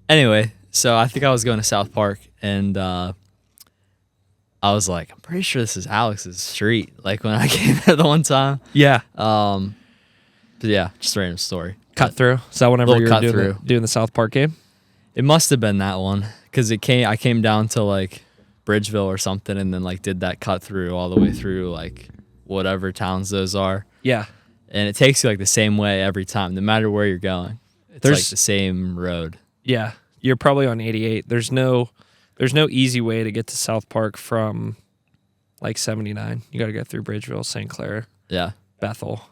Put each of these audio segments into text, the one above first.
Anyway, so I think I was going to South Park, and I was like, I'm pretty sure this is Alex's street. Like when I came there the one time. Yeah. But yeah, just a random story. Cut through. Is that whenever Little you were cut through. doing the South Park game? It must have been that one because I came down to like Bridgeville or something, and then like did that cut through all the way through like whatever towns those are. Yeah. And it takes you like the same way every time, no matter where you're going. It's like the same road. Yeah. You're probably on 88. There's no easy way to get to South Park from like 79. You got to go through Bridgeville, St. Clair, Yeah. Bethel.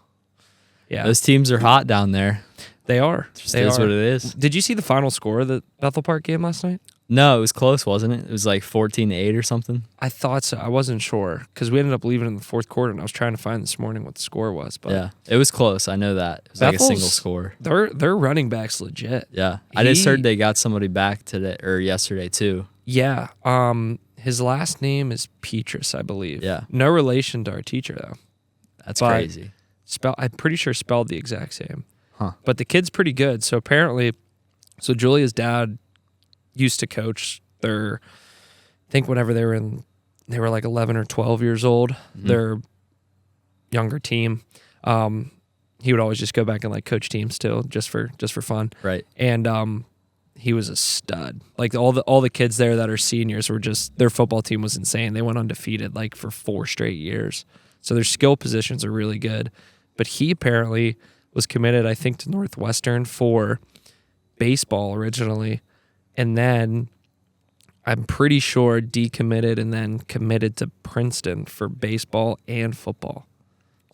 Yeah. Those teams are hot down there. They are. Just is what it is. Did you see the final score of the Bethel Park game last night? No, it was close, wasn't it? It was like 14-8 or something. I thought so. I wasn't sure because we ended up leaving in the fourth quarter, and I was trying to find this morning what the score was. But yeah, it was close. I know that. It was like a single score. Their running back's legit. Yeah. I just heard they got somebody back today or yesterday too. Yeah. His last name is Petrus, I believe. Yeah. No relation to our teacher, though. That's crazy. I'm pretty sure spelled the exact same. Huh. But the kid's pretty good. So apparently, Julia's dad used to coach I think whenever they were like 11 or 12 years old, their younger team. He would always just go back and like coach teams still just for fun. Right. And he was a stud. Like all the kids there that are seniors were just, their football team was insane. They went undefeated like for 4 straight years. So their skill positions are really good. But he apparently was committed, I think, to Northwestern for baseball originally. And then I'm pretty sure decommitted and then committed to Princeton for baseball and football.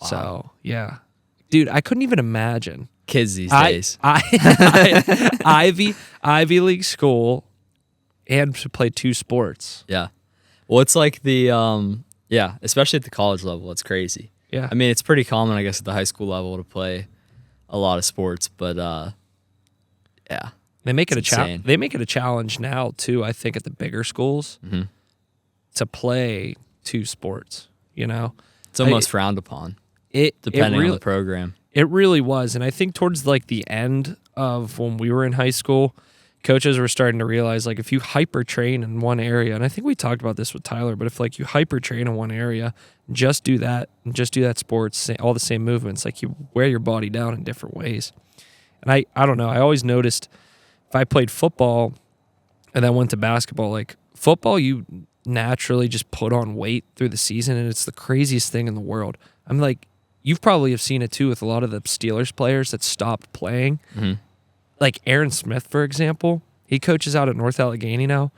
Wow. So, yeah. Dude, I couldn't even imagine. Kids these days. Ivy League school and to play 2 sports. Yeah. Well, it's like especially at the college level, it's crazy. Yeah. I mean, it's pretty common, I guess, at the high school level to play a lot of sports, but yeah. They make it a challenge. They make it a challenge now too, I think, at the bigger schools to play 2 sports, you know? It's almost frowned upon. Depending on the program. It really was. And I think towards like the end of when we were in high school, coaches were starting to realize like if you hyper train in one area, and I think we talked about this with Tyler, but if like you hyper train in one area, just do that sports, all the same movements, like you wear your body down in different ways. And I don't know, I always noticed if I played football and then went to basketball, like football, you naturally just put on weight through the season, and it's the craziest thing in the world. I'm like, you've probably have seen it too with a lot of the Steelers players that stopped playing. Mm-hmm. Like Aaron Smith, for example, he coaches out at North Allegheny now.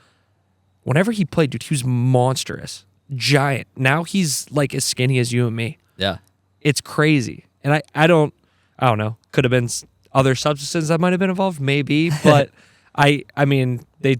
Whenever he played, dude, he was monstrous, giant. Now he's like as skinny as you and me. Yeah, it's crazy. And I don't know. Could have been other substances that might have been involved, maybe. But I mean, they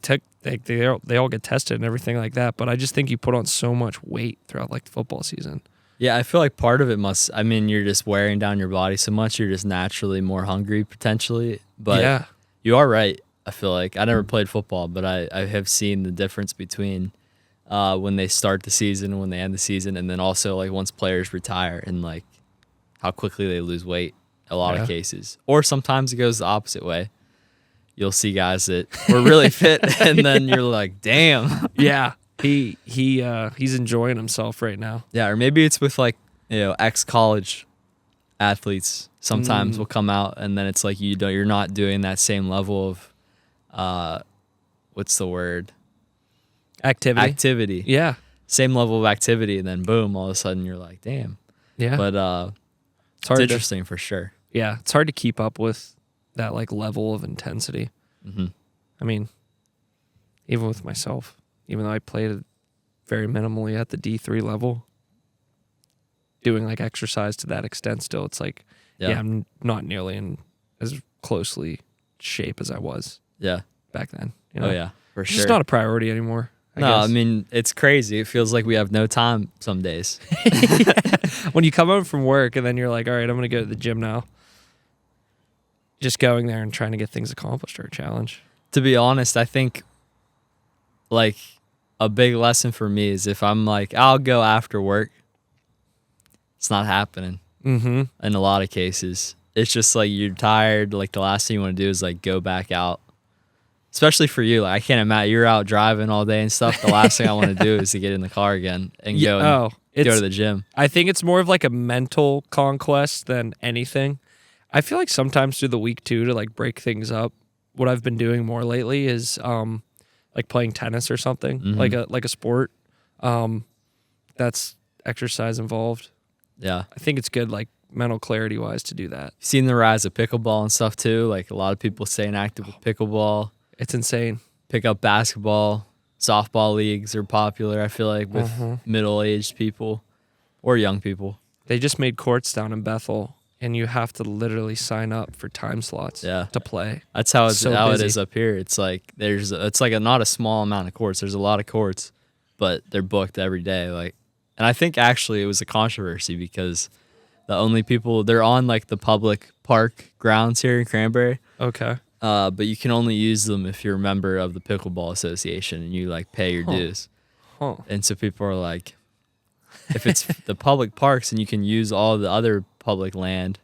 all get tested and everything like that. But I just think you put on so much weight throughout like the football season. Yeah, I feel like part of it you're just wearing down your body so much, you're just naturally more hungry potentially. But yeah, you are right. I feel like I never played football, but I have seen the difference between when they start the season and when they end the season, and then also like once players retire and like how quickly they lose weight a lot of cases. Or sometimes it goes the opposite way. You'll see guys that were really fit and then you're like, damn. Yeah. He's enjoying himself right now. Yeah, or maybe it's with like, ex-college athletes. Sometimes will come out and then it's like you're not doing that same level of what's the word? Activity. Yeah. Same level of activity, and then boom, all of a sudden you're like, damn. Yeah. But it's interesting for sure. Yeah, it's hard to keep up with that like level of intensity. Mm-hmm. I mean, even with myself. Even though I played very minimally at the D3 level, doing like exercise to that extent still, it's like, I'm not nearly in as closely shape as I was back then. You know? Oh, yeah, for sure. It's just not a priority anymore. I guess. I mean, it's crazy. It feels like we have no time some days. When you come home from work and then you're like, all right, I'm going to go to the gym now. Just going there and trying to get things accomplished are a challenge. To be honest, I think like a big lesson for me is if I'm like, I'll go after work, it's not happening. Mm-hmm. In a lot of cases, it's just like you're tired. Like the last thing you want to do is like go back out especially for you. Like I can't imagine you're out driving all day and stuff. The last thing I want to do is to get in the car again and go to the gym. I think it's more of like a mental conquest than anything. I feel like sometimes through the week too, to like break things up. What I've been doing more lately is like playing tennis or something, like a sport. That's exercise involved. Yeah, I think it's good, like mental clarity wise, to do that. You've seen the rise of pickleball and stuff too. Like a lot of people staying active with pickleball. It's insane. Pick up basketball, softball leagues are popular. I feel like with middle-aged people or young people. They just made courts down in Bethel, and you have to literally sign up for time slots to play. That's how it is up here. It's like not a small amount of courts. There's a lot of courts, but they're booked every day. Like, and I think actually it was a controversy because the only people they're on like the public park grounds here in Cranberry. Okay. But you can only use them if you're a member of the Pickleball Association and you like pay your dues. And so people are like, if it's the public parks and you can use all the other public land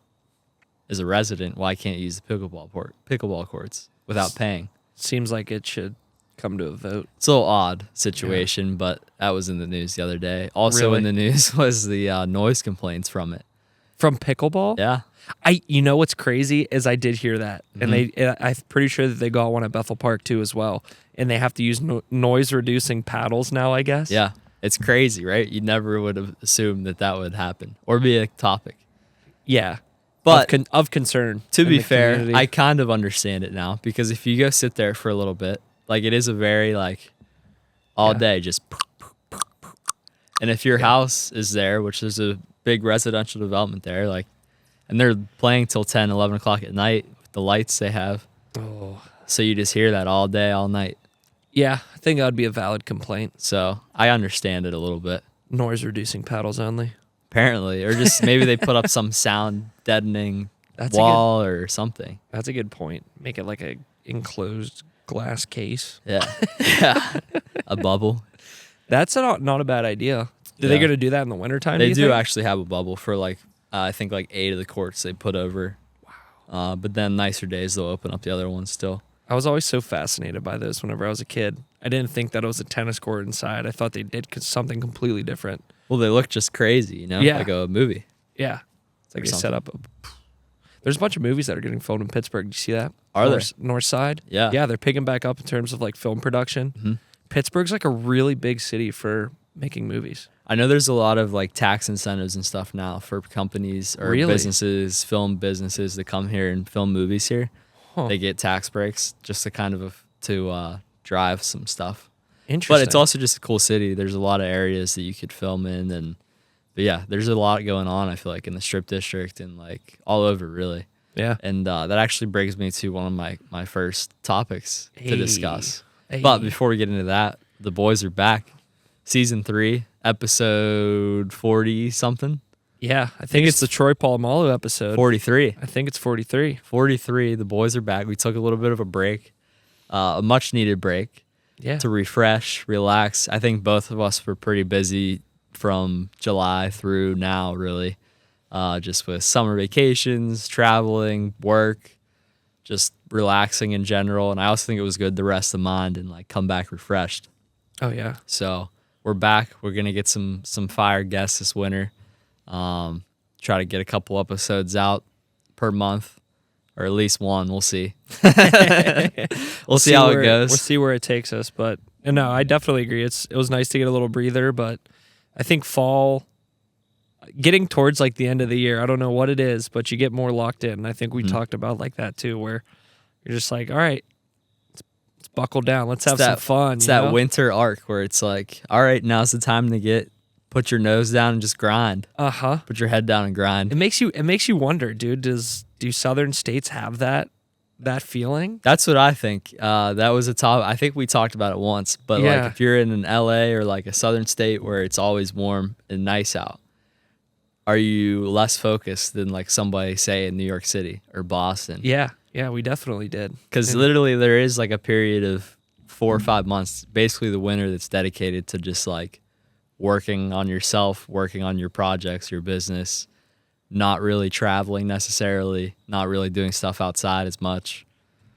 as a resident, why can't you use the pickleball courts without paying? Seems like it should come to a vote. It's a little odd situation, but that was in the news the other day. Also in the news was the noise complaints from it. From pickleball? Yeah. You know what's crazy is I did hear that, and I'm pretty sure that they got one at Bethel Park too as well, and they have to use noise reducing paddles now, I guess. Yeah, it's crazy, right? You never would have assumed that would happen or be a topic. Yeah, but of concern. To be fair, community. I kind of understand it now because if you go sit there for a little bit, like it is a very like all day just, and if your house is there, which is a big residential development there, like. And they're playing till 10, 11 o'clock at night with the lights they have. Oh. So you just hear that all day, all night. Yeah, I think that would be a valid complaint. So I understand it a little bit. Noise reducing paddles only. Apparently. Or just maybe they put up some sound deadening wall or something. That's a good point. Make it like a enclosed glass case. Yeah. Yeah. A bubble. That's not a bad idea. Are they going to do that in the wintertime? They do actually have a bubble for like, I think like 8 of the courts they put over. Wow. But then nicer days, they'll open up the other ones still. I was always so fascinated by those whenever I was a kid. I didn't think that it was a tennis court inside. I thought they did something completely different. Well, they look just crazy, you know? Yeah. Like a movie. Yeah. It's like they set up There's a bunch of movies that are getting filmed in Pittsburgh. Do you see that? Are there? North Side? Yeah. Yeah, they're picking back up in terms of like film production. Mm-hmm. Pittsburgh's like a really big city for making movies. I know there's a lot of like tax incentives and stuff now for companies or businesses, film businesses that come here and film movies here. They get tax breaks just to kind of drive some stuff. Interesting. But it's also just a cool city. There's a lot of areas that you could film in, but yeah, there's a lot going on. I feel like in the Strip District and like all over really. Yeah. And that actually brings me to one of my first topics to discuss. But before we get into that, the boys are back. Season 3, episode 40 something. Yeah, I think it's the Troy Polamalu episode. 43. I think it's 43. 43. The boys are back. We took a little bit of a break, a much needed break to refresh, relax. I think both of us were pretty busy from July through now, really, just with summer vacations, traveling, work, just relaxing in general. And I also think it was good to rest the mind and like come back refreshed. Oh, yeah. So we're back. We're going to get some fire guests this winter. Try to get a couple episodes out per month, or at least one. We'll see. we'll see how it goes. We'll see where it takes us. But no, I definitely agree. It was nice to get a little breather, but I think fall, getting towards like the end of the year, I don't know what it is, but you get more locked in. I think we talked about like that too, where you're just like, all right, let's buckle down. Let's have some fun. It's that winter arc where it's like, all right, now's the time to put your nose down and just grind. Put your head down and grind. It makes you wonder, dude. Do southern states have that feeling? That's what I think. That was a top. I think we talked about it once. But like if you're in an LA or like a southern state where it's always warm and nice out, are you less focused than like somebody say in New York City or Boston? Yeah, we definitely did. Because literally there is like a period of 4 or 5 months, basically the winter, that's dedicated to just like working on yourself, working on your projects, your business, not really traveling necessarily, not really doing stuff outside as much.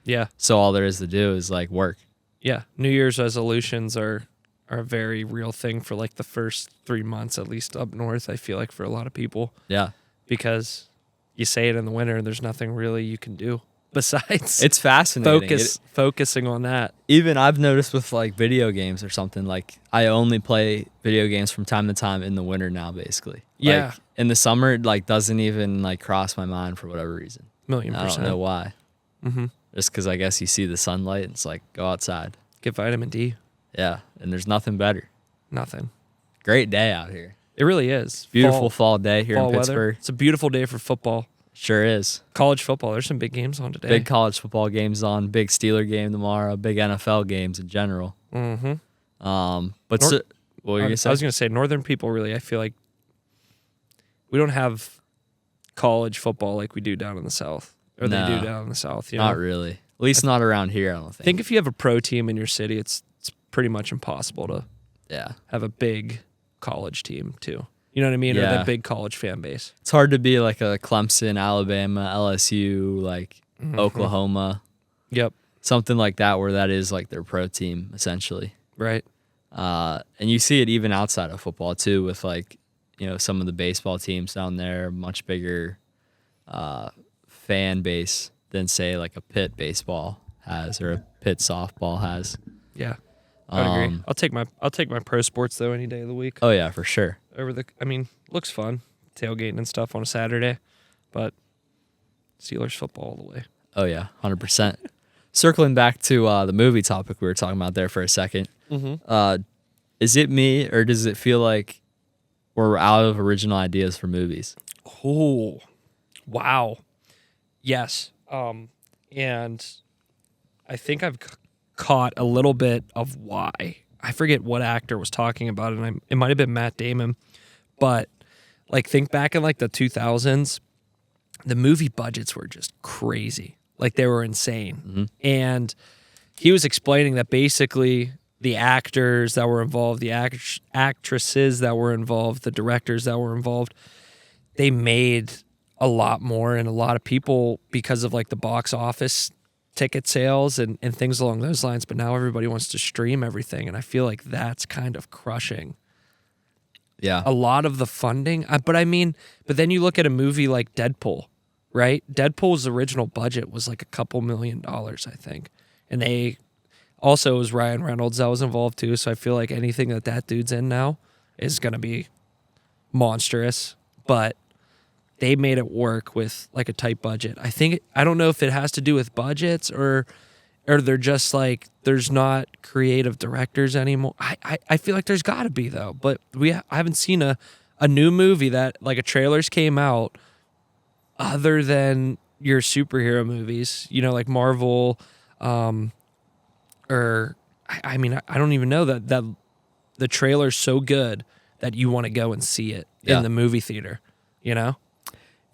Yeah. So all there is to do is like work. Yeah. New Year's resolutions are a very real thing for like the first 3 months, at least up north, I feel like for a lot of people. Yeah. Because you say it in the winter and there's nothing really you can do besides it's fascinating. Focusing on that. Even I've noticed with like video games or something, like I only play video games from time to time in the winter now, basically. Yeah. Like, in the summer, it like doesn't even like cross my mind for whatever reason. 1,000,000%. I don't know why. Mm-hmm. Just because I guess you see the sunlight and it's like, go outside. Get vitamin D. Yeah. And there's nothing better. Nothing. Great day out here. It really is. Beautiful fall day here in weather. Pittsburgh. It's a beautiful day for football. Sure is. College football. There's some big games on today. Big college football games on. Big Steeler game tomorrow. Big NFL games in general. Mm-hmm. What were you gonna say? I was gonna say northern people really. I feel like we don't have college football like we do down in the south, or they do down in the south. You know? Not really. At least not around here. I don't think. I think if you have a pro team in your city, it's pretty much impossible to have a big college team too. You know what I mean? Yeah. Or that big college fan base. It's hard to be like a Clemson, Alabama, LSU, like Oklahoma. Yep. Something like that where that is like their pro team, essentially. Right. And you see it even outside of football, too, with like, you know, some of the baseball teams down there, much bigger fan base than, say, like a Pitt baseball has or a Pitt softball has. Yeah. I would agree. I'll take my pro sports, though, any day of the week. Oh, yeah, for sure. Looks fun, tailgating and stuff on a Saturday, but Steelers football all the way. Oh, yeah, 100%. Circling back to the movie topic we were talking about there for a second, is it me or does it feel like we're out of original ideas for movies? Oh, wow. Yes. And I think I've caught a little bit of why. I forget what actor was talking about it, and it might have been Matt Damon, but like think back in like the 2000s, the movie budgets were just crazy. Like they were insane. And he was explaining that basically the actors that were involved, the actresses that were involved, the directors that were involved, they made a lot more, and a lot of people, because of like the box office ticket sales and things along those lines, but now everybody wants to stream everything, and I feel like that's kind of crushing a lot of the funding. But then you look at a movie like Deadpool, right? Deadpool's original budget was like $2 million, I think, and they also, it was Ryan Reynolds that was involved too, so I feel like anything that dude's in now is going to be monstrous, but they made it work with like a tight budget. I don't know if it has to do with budgets or they're just like, there's not creative directors anymore. I feel like there's got to be though, but I haven't seen a new movie that like a trailers came out other than your superhero movies, you know, like Marvel, I don't even know that the trailer's so good that you want to go and see it in the movie theater, you know?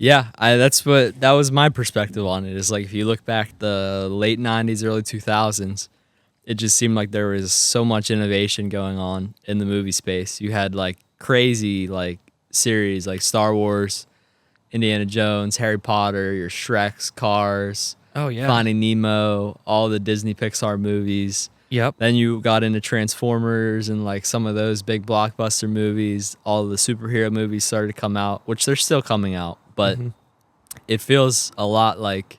Yeah, that was my perspective on it. Is like if you look back the late 90s, early 2000s, it just seemed like there was so much innovation going on in the movie space. You had like crazy like series like Star Wars, Indiana Jones, Harry Potter, your Shreks, Cars, Finding Nemo, all the Disney Pixar movies. Yep. Then you got into Transformers and like some of those big blockbuster movies. All the superhero movies started to come out, which they're still coming out, but it feels a lot like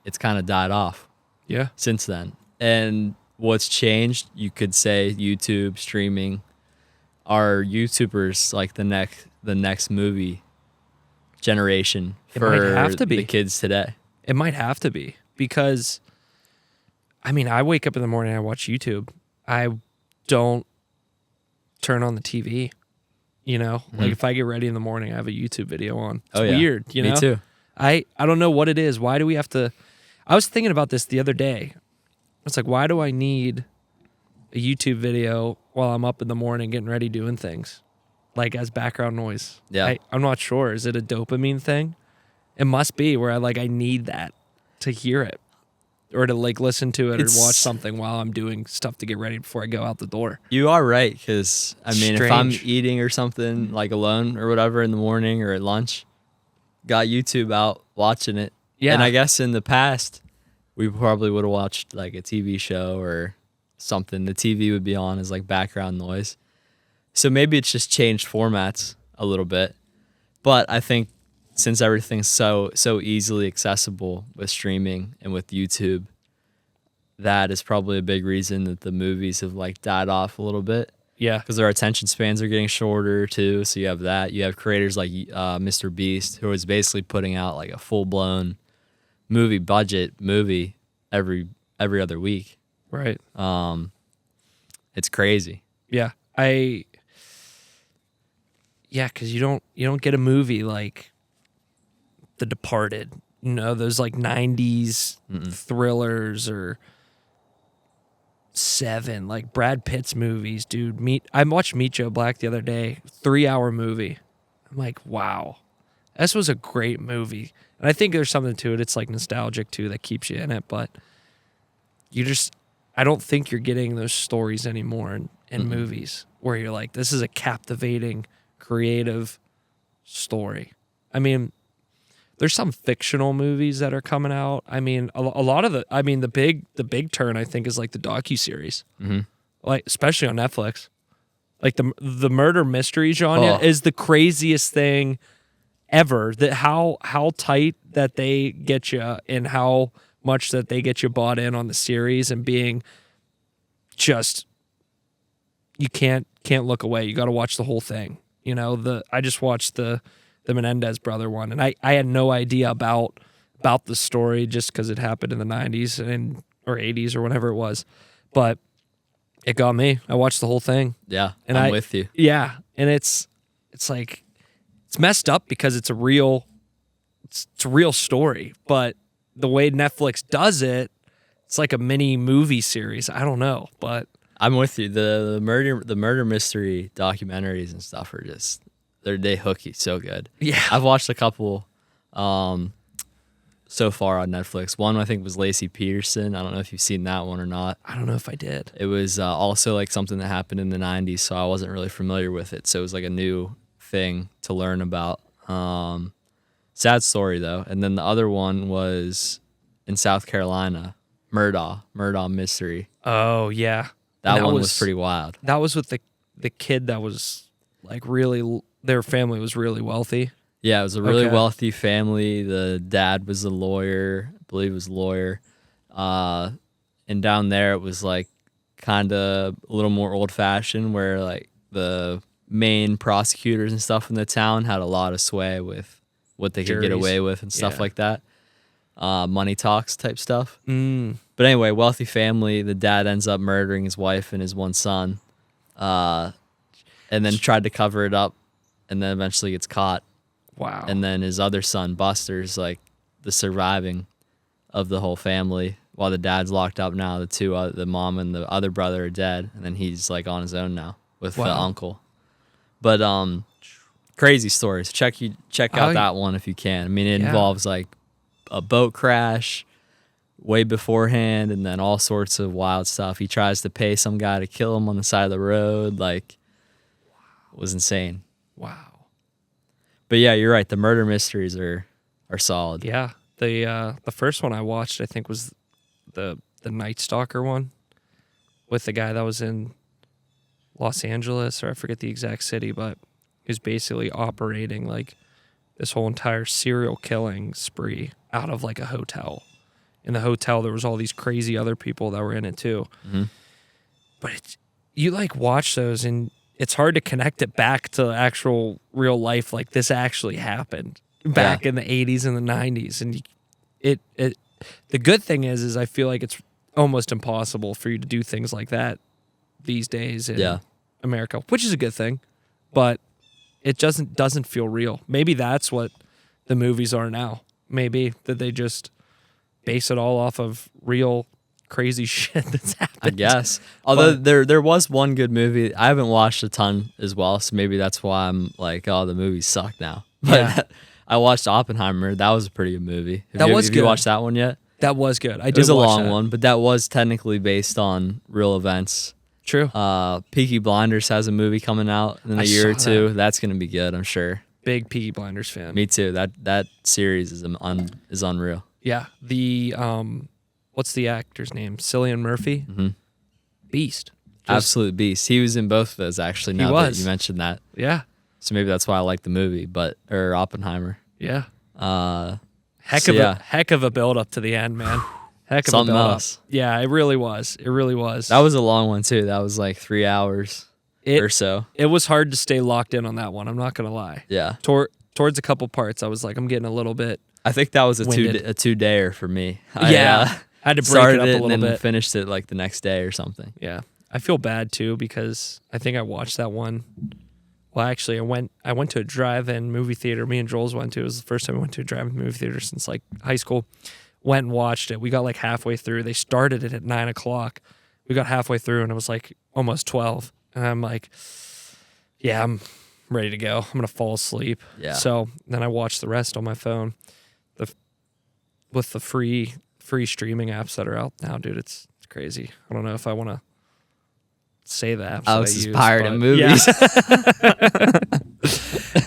it's kind of died off. Yeah. Since then. And what's changed, you could say YouTube, streaming. Are YouTubers like the next movie generation for the kids today? It might have to be because I wake up in the morning, I watch YouTube. I don't turn on the TV, you know? Like if I get ready in the morning, I have a YouTube video on. It's weird, you know? Me too. I don't know what it is. Why do we have to... I was thinking about this the other day. It's like, why do I need a YouTube video while I'm up in the morning getting ready doing things? Like as background noise. Yeah. I'm not sure. Is it a dopamine thing? It must be where I need that to hear it. Or to like listen to it or watch something while I'm doing stuff to get ready before I go out the door. You are right, because Strange. if I'm eating or something like alone or whatever in the morning or at lunch, got YouTube out watching it. Yeah. And I guess in the past, we probably would have watched like a TV show or something. The TV would be on as like background noise. So maybe it's just changed formats a little bit. But I think since everything's so easily accessible with streaming and with YouTube, that is probably a big reason that the movies have like died off a little bit. Yeah. Because their attention spans are getting shorter too. So you have that. You have creators like Mr. Beast, who is basically putting out like a full-blown budget movie every other week. Right. It's crazy. Yeah. Because you don't get a movie like The Departed, those like 90s thrillers or Seven, like Brad Pitt's movies, dude. I watched Meet Joe Black the other day, 3-hour movie. I'm like, wow, this was a great movie. And I think there's something to it. It's like nostalgic too that keeps you in it, but I don't think you're getting those stories anymore in movies where you're like, this is a captivating, creative story. I mean, there's some fictional movies that are coming out. I mean, a lot of the big turn I think is like the docuseries, like especially on Netflix. Like the murder mystery genre is the craziest thing ever. That how tight that they get you and how much that they get you bought in on the series and being just you can't look away. You got to watch the whole thing. I just watched the Menendez brother one, and I had no idea about the story just because it happened in the 90s or 80s or whenever it was, but it got me. I watched the whole thing. Yeah, and I'm with you. Yeah, and it's like it's messed up because it's a real story, but the way Netflix does it, it's like a mini movie series. I don't know, but I'm with you. The murder mystery documentaries and stuff are just they hook you so good. Yeah, I've watched a couple so far on Netflix. One I think was Lacey Peterson. I don't know if you've seen that one or not. I don't know if I did. It was also like something that happened in the 90s, so I wasn't really familiar with it. So it was like a new thing to learn about. Sad story though. And then the other one was in South Carolina, Murdaugh Mystery. Oh yeah, that one was pretty wild. That was with the kid that was like really. Their family was really wealthy. Yeah, it was a really wealthy family. The dad was a lawyer, I believe was a lawyer. And down there it was like kind of a little more old-fashioned where like the main prosecutors and stuff in the town had a lot of sway with what they could get away with and stuff like that. Money talks type stuff. But anyway, wealthy family. The dad ends up murdering his wife and his one son and then tried to cover it up. And then eventually gets caught. Wow. And then his other son, Buster's like the surviving of the whole family while the dad's locked up now. The mom and the other brother are dead. And then he's like on his own now with the uncle. But crazy stories. Check out that one if you can. I mean, it involves like a boat crash way beforehand and then all sorts of wild stuff. He tries to pay some guy to kill him on the side of the road. Like, it was insane. Wow. But yeah, you're right. The murder mysteries are solid. Yeah. The first one I watched, I think, was the Night Stalker one with the guy that was in Los Angeles, or I forget the exact city, but he was basically operating like this whole entire serial killing spree out of like a hotel. In the hotel, there was all these crazy other people that were in it too. But you like watch those and it's hard to connect it back to actual real life. Like this actually happened back in the 80s and the 90s. And the good thing is I feel like it's almost impossible for you to do things like that these days in America, which is a good thing, but it doesn't feel real. Maybe that's what the movies are now. Maybe that they just base it all off of real crazy shit that's happened. I guess. Although there was one good movie. I haven't watched a ton as well, so maybe that's why I'm like, oh, the movies suck now. But I watched Oppenheimer. That was a pretty good movie. Have you watched that one yet? That was good. It was a long one, but that was technically based on real events. True. Peaky Blinders has a movie coming out in a year or two. That's going to be good, I'm sure. Big Peaky Blinders fan. Me too. That series is unreal. Yeah. The what's the actor's name? Cillian Murphy? Mm-hmm. Beast. Absolute beast. He was in both of those, actually, now that you mentioned that. Yeah. So maybe that's why I like the movie, or Oppenheimer. Yeah. Heck of a build up to the end, man. Heck of something a build else. Up. Yeah, it really was. It really was. That was a long one too. That was like 3 hours or so. It was hard to stay locked in on that one. I'm not gonna lie. Yeah. Towards a couple parts, I was like, I'm getting a little bit. I think that was a two-dayer for me. I had to break it up a little bit and then finished it like the next day or something. Yeah, I feel bad too because I think I watched that one. Well, actually, I went to a drive-in movie theater. Me and Joel's went to. It was the first time we went to a drive-in movie theater since like high school. Went and watched it. We got like halfway through. They started it at 9:00. We got halfway through and it was like almost 12. And I'm like, yeah, I'm ready to go. I'm gonna fall asleep. Yeah. So then I watched the rest on my phone, with the free streaming apps that are out now, dude. It's crazy. I don't know if I want to say the apps. Alex is pirate in movies. Yeah.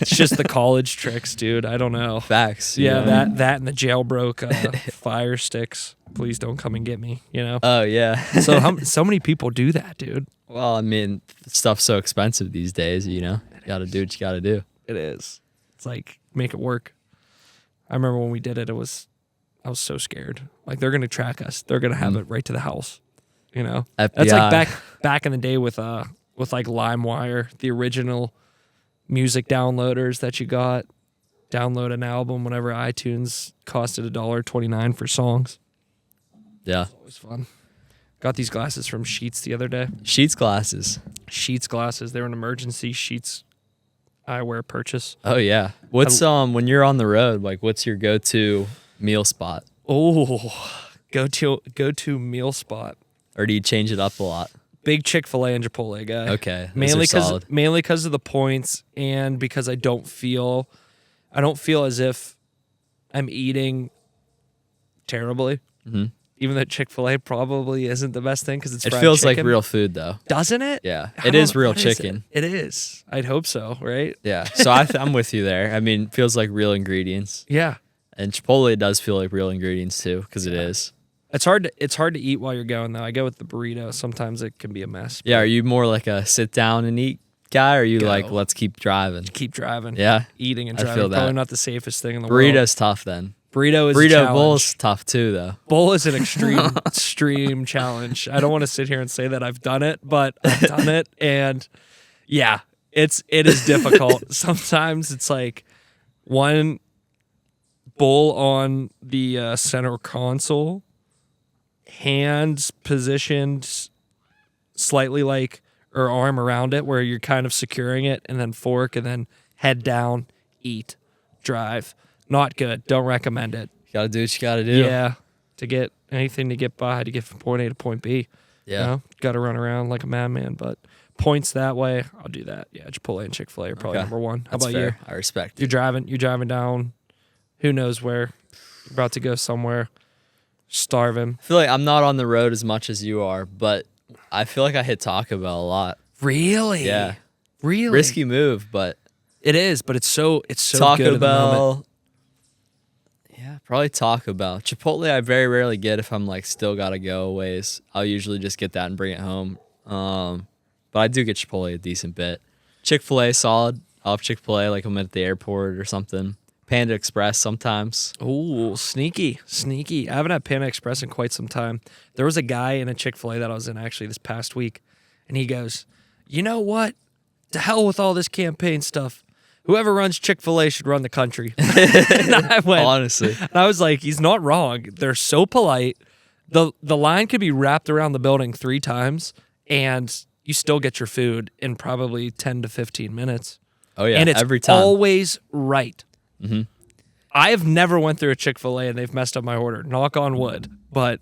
It's just the college tricks, dude. I don't know. Facts. Yeah, that and the jailbroke Fire Sticks. Please don't come and get me. You know. Oh yeah. So many people do that, dude. Well, I mean, stuff's so expensive these days. You know, you got to do what you got to do. It is. It's like make it work. I remember when we did it. I was so scared. Like they're gonna track us. They're gonna have it right to the house. You know. FBI. That's like back in the day with like LimeWire, the original music downloaders that you got. Download an album whenever iTunes costed $1.29 for songs. Yeah. It was fun. Got these glasses from Sheets the other day. Sheets glasses. Sheets glasses. They were an emergency Sheets eyewear purchase. Oh yeah. What's when you're on the road, like what's your go-to meal spot? Oh, go to meal spot. Or do you change it up a lot? Big Chick-fil-A and Chipotle guy. Okay. Mainly because of the points and because I don't feel as if I'm eating terribly. Mm-hmm. Even though Chick-fil-A probably isn't the best thing because it's fried chicken. It feels like real food though. Doesn't it? Yeah. It is real chicken. It is. I'd hope so, right? Yeah. So I'm with you there. I mean, it feels like real ingredients. Yeah. And Chipotle does feel like real ingredients too, because it is. It's hard to eat while you're going though. I go with the burrito. Sometimes it can be a mess. Yeah, are you more like a sit down and eat guy, or are you like let's keep driving? Keep driving. Yeah. Eating and driving. I feel that. Probably not the safest thing in the world. Burrito's tough then. Burrito bowl's tough too though. Bowl is an extreme challenge. I don't want to sit here and say that I've done it, but I've done it, and yeah, it is difficult. Sometimes it's like one bowl on the center console, hands positioned slightly like, or arm around it where you're kind of securing it, and then fork, and then head down, eat, drive. Not good. Don't recommend it. You gotta do what you gotta do. Yeah. To get anything to get by, to get from point A to point B. Yeah. You know? Gotta run around like a madman, but points that way, I'll do that. Yeah, Chipotle and Chick-fil-A are probably number one. How about you? I respect it. You're driving down, who knows where. You're about to go somewhere. Starving. I feel like I'm not on the road as much as you are, but I feel like I hit Taco Bell a lot. Really? Yeah. Really? Risky move, but it is, but it's so Taco good in Bell. the moment. Yeah, probably Taco Bell. Chipotle I very rarely get if I'm like still gotta go a ways. I'll usually just get that and bring it home. But I do get Chipotle a decent bit. Chick-fil-A solid. I'll have Chick-fil-A like I'm at the airport or something. Panda Express sometimes. Ooh, sneaky. I haven't had Panda Express in quite some time. There was a guy in a Chick-fil-A that I was in actually this past week, and he goes, you know what? To hell with all this campaign stuff. Whoever runs Chick-fil-A should run the country. And I went, honestly. And I was like, he's not wrong. They're so polite. The line could be wrapped around the building 3 times, and you still get your food in probably 10 to 15 minutes. Oh, yeah, and it's every time. Always right. Mm-hmm. I have never went through a Chick-fil-A and they've messed up my order. Knock on wood. But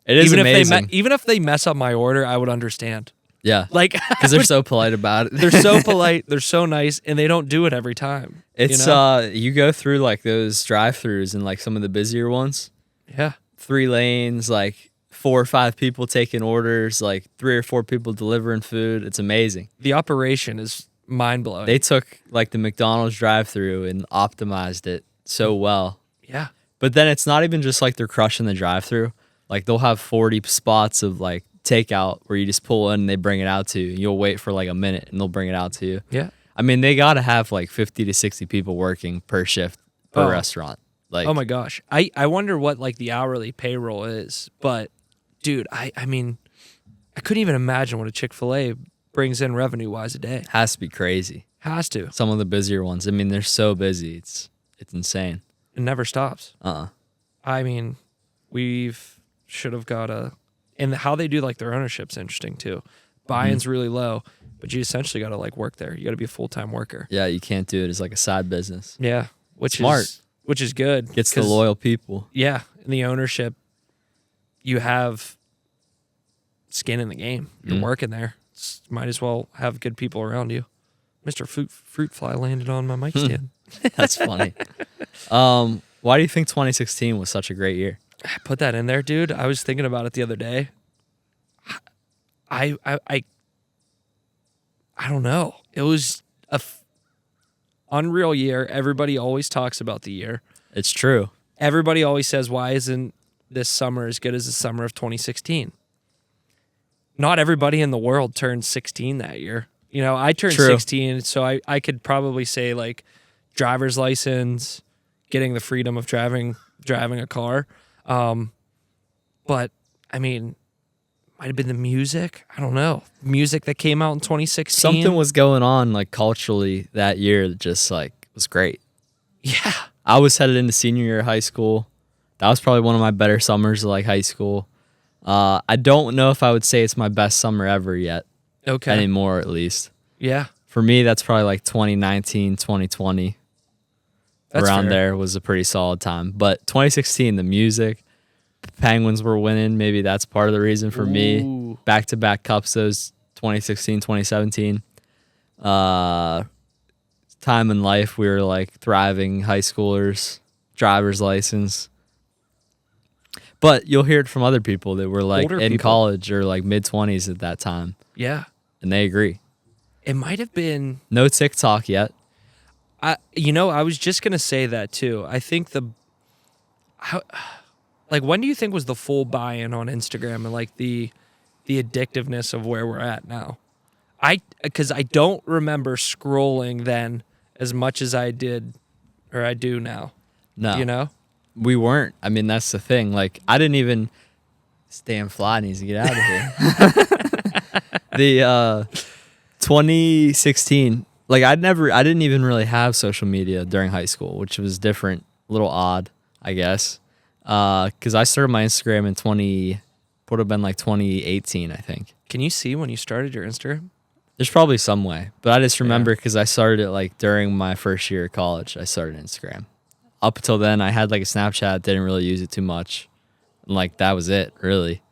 it is amazing. Even if they mess up my order, I would understand. Yeah, like because they're so polite about it. They're so polite. They're so nice, and they don't do it every time. It's you go through like those drive-throughs and like some of the busier ones. Yeah, 3 lanes, like 4 or 5 people taking orders, like 3 or 4 people delivering food. It's amazing. The operation is mind-blowing. They took like the McDonald's drive-through and optimized it so well. Yeah, But then it's not even just like they're crushing the drive-thru. Like they'll have 40 spots of like takeout where you just pull in and they bring it out to you. You'll wait for like a minute and they'll bring it out to you. Yeah. I mean, they got to have like 50 to 60 people working per shift per restaurant. Like, oh my gosh. I wonder what like the hourly payroll is. But dude, I mean, I couldn't even imagine what a Chick-fil-A brings in revenue-wise a day. has to be crazy. Has to. Some of the busier ones. I mean, they're so busy. It's insane. It never stops. Uh-uh. I mean, should have got and how they do like their ownership's interesting too. Buy-in's really low, but you essentially got to like work there. You got to be a full-time worker. Yeah, you can't do it as like a side business. Yeah, which is good. Gets the loyal people. Yeah, in the ownership, you have skin in the game. You're working there. Might as well have good people around you. Mr. Fruit Fly landed on my mic stand. That's funny. Why do you think 2016 was such a great year? I put that in there, dude. I was thinking about it the other day. I don't know. It was a unreal year. Everybody always talks about the year. It's true. Everybody always says, why isn't this summer as good as the summer of 2016? Not everybody in the world turned 16 that year. You know, I turned 16, so I could probably say like driver's license, getting the freedom of driving a car. But I mean, might have been the music. I don't know. Music that came out in 2016. Something was going on like culturally that year that just like was great. Yeah. I was headed into senior year of high school. That was probably one of my better summers of like high school. I don't know if I would say it's my best summer ever yet. Okay. Anymore, at least. Yeah. For me, that's probably like 2019, 2020. That's around fair. there was a pretty solid time. But 2016, the music, the Penguins were winning. Maybe that's part of the reason for me. Back-to-back cups, those 2016, 2017. Time in life, we were like thriving high schoolers, driver's license. But you'll hear it from other people that were like Older in people. college or like mid-20s at that time. Yeah. And they agree. It might have been. No TikTok yet. I was just going to say that too. I think when do you think was the full buy-in on Instagram and like the addictiveness of where we're at now? Because I don't remember scrolling then as much as I did or I do now. No. You know? We weren't. I mean, that's the thing. Like, I didn't even. Stan Fly needs to get out of here. The 2016, like I didn't even really have social media during high school, which was different, a little odd, I guess. Because I started my Instagram in would have been like 2018, I think. Can you see when you started your Instagram? There's probably some way, but I just remember because I started it like during my first year of college. I started Instagram. Up until then, I had like a Snapchat, didn't really use it too much. And like that was it, really.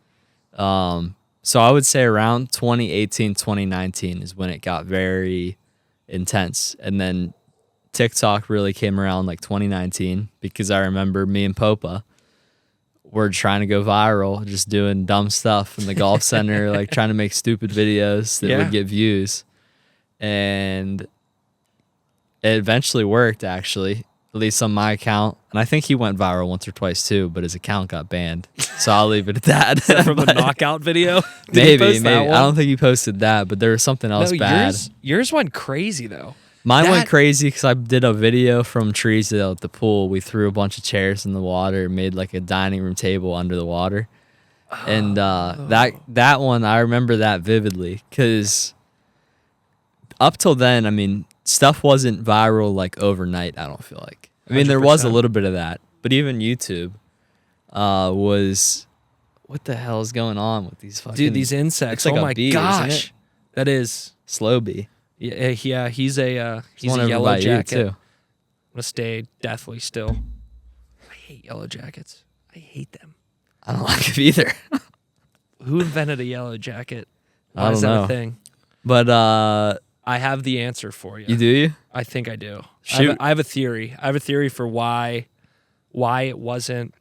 So I would say around 2018, 2019 is when it got very intense. And then TikTok really came around like 2019 because I remember me and Popa were trying to go viral, just doing dumb stuff in the golf center, like trying to make stupid videos that would get views. And it eventually worked, actually. At least on my account. And I think he went viral once or twice too, but his account got banned. So I'll leave it at that. From the knockout video? Maybe. I don't think he posted that, but there was something else bad. Yours went crazy though. Mine went crazy because I did a video from Treesdale at the pool. We threw a bunch of chairs in the water, made like a dining room table under the water. And that one, I remember that vividly because up till then, I mean, stuff wasn't viral like overnight, I don't feel like. I mean, there was a little bit of that, but even YouTube was, what the hell is going on with these fucking... Dude, these insects, like oh my bee, gosh. That is... Slow bee. Yeah, he's a yellow jacket. Too. I'm going to stay deathly still. I hate yellow jackets. I hate them. I don't like them either. Who invented a yellow jacket? I don't know. A thing? But I have the answer for you. You do? I think I do. Shoot. I have a theory. I have a theory for why it wasn't,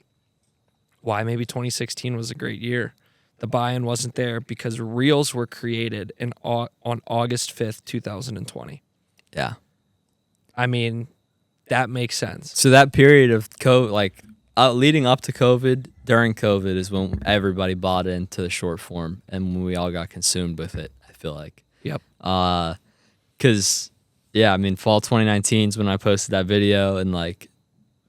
why maybe 2016 was a great year. The buy-in wasn't there because Reels were created on August 5th, 2020. Yeah. I mean, that makes sense. So that period of COVID, like leading up to COVID, during COVID is when everybody bought into the short form and when we all got consumed with it, I feel like. Yep. Because, yeah, I mean, fall 2019 is when I posted that video and, like,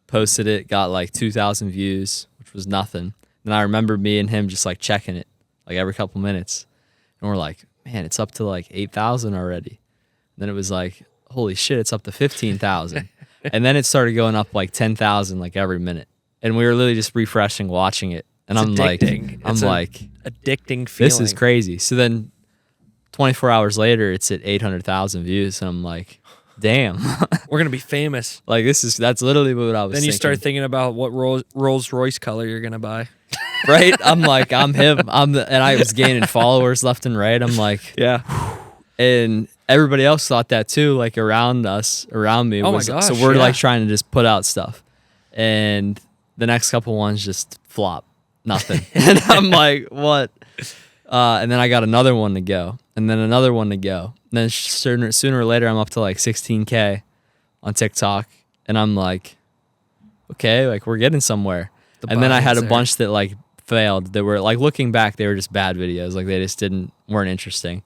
posted it, got, like, 2,000 views, which was nothing. And I remember me and him just, like, checking it, like, every couple minutes. And we're like, man, it's up to, like, 8,000 already. And then it was like, holy shit, it's up to 15,000. And then it started going up, like, 10,000, like, every minute. And we were literally just refreshing, watching it. And It's I'm addicting. like, Addicting feeling. this is crazy. So then 24 hours later, it's at 800,000 views. And I'm like, damn. We're going to be famous. Like, that's literally what I was Then you thinking. start thinking about what Rolls Royce color you're going to buy. Right? I'm like, I'm him. And I was gaining followers left and right. I'm like, Yeah. and everybody else thought that too, like around me. Oh my gosh, so we're yeah. like trying to just put out stuff. And the next couple ones just flop. Nothing. And I'm like, what? And then I got another one to go. And then another one to go. And then sooner or later, I'm up to like 16K on TikTok. And I'm like, okay, like we're getting somewhere. And then I had a bunch that like failed. That were like, looking back, they were just bad videos. Like they just weren't interesting.